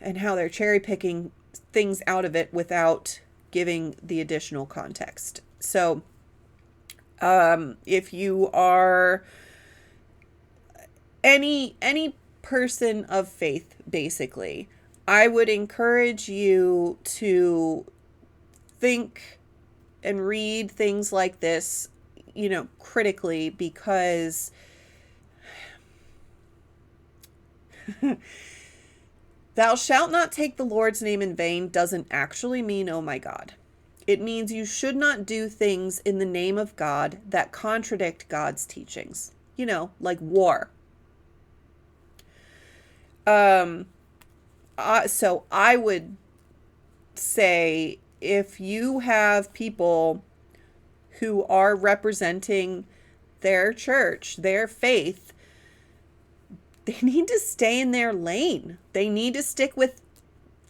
and how they're cherry picking things out of it without giving the additional context. So if you are any person of faith, basically, I would encourage you to think and read things like this, critically, because thou shalt not take the Lord's name in vain doesn't actually mean, oh my God. It means you should not do things in the name of God that contradict God's teachings. Like war. So I would say, if you have people who are representing their church, their faith, they need to stay in their lane. They need to stick with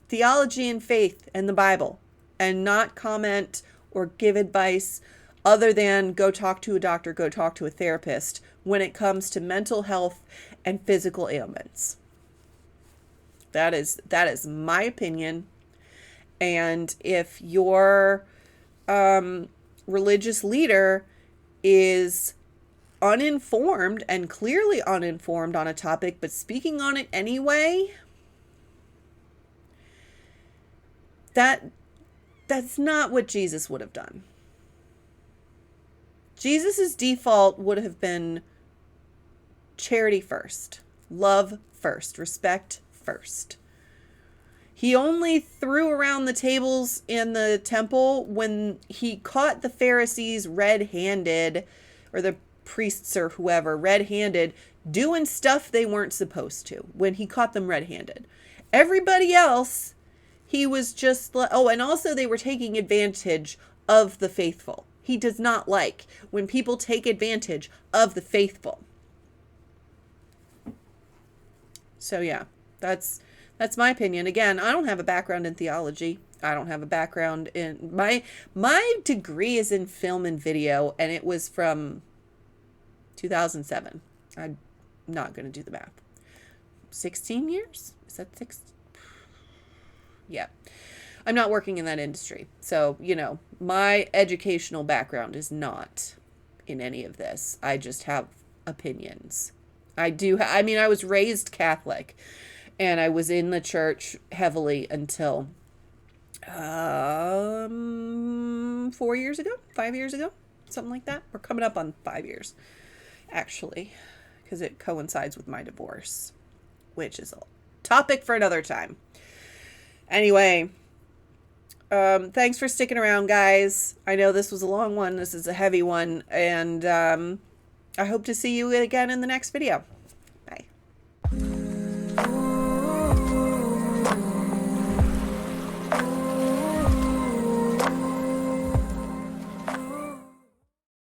theology and faith and the Bible and not comment or give advice other than go talk to a doctor, go talk to a therapist when it comes to mental health and physical ailments. That is my opinion. And if your religious leader is uninformed and clearly uninformed on a topic, but speaking on it anyway, that's not what Jesus would have done. Jesus's default would have been charity first, love first, respect first. He only threw around the tables in the temple when he caught the Pharisees red-handed, or the priests or whoever red-handed, doing stuff they weren't supposed to, when he caught them red-handed. Everybody else, he was just, and also they were taking advantage of the faithful. He does not like when people take advantage of the faithful. So yeah, that's my opinion. Again, I don't have a background in theology. I don't have a background in my degree is in film and video, and it was from 2007. I'm not going to do the math. 16 years? Is that 6? Yeah. I'm not working in that industry. So, my educational background is not in any of this. I just have opinions. I was raised Catholic, and I was in the church heavily until 4 years ago, 5 years ago, something like that. We're coming up on 5 years, actually, because it coincides with my divorce, which is a topic for another time. Anyway, thanks for sticking around, guys. I know this was a long one. This is a heavy one, and I hope to see you again in the next video.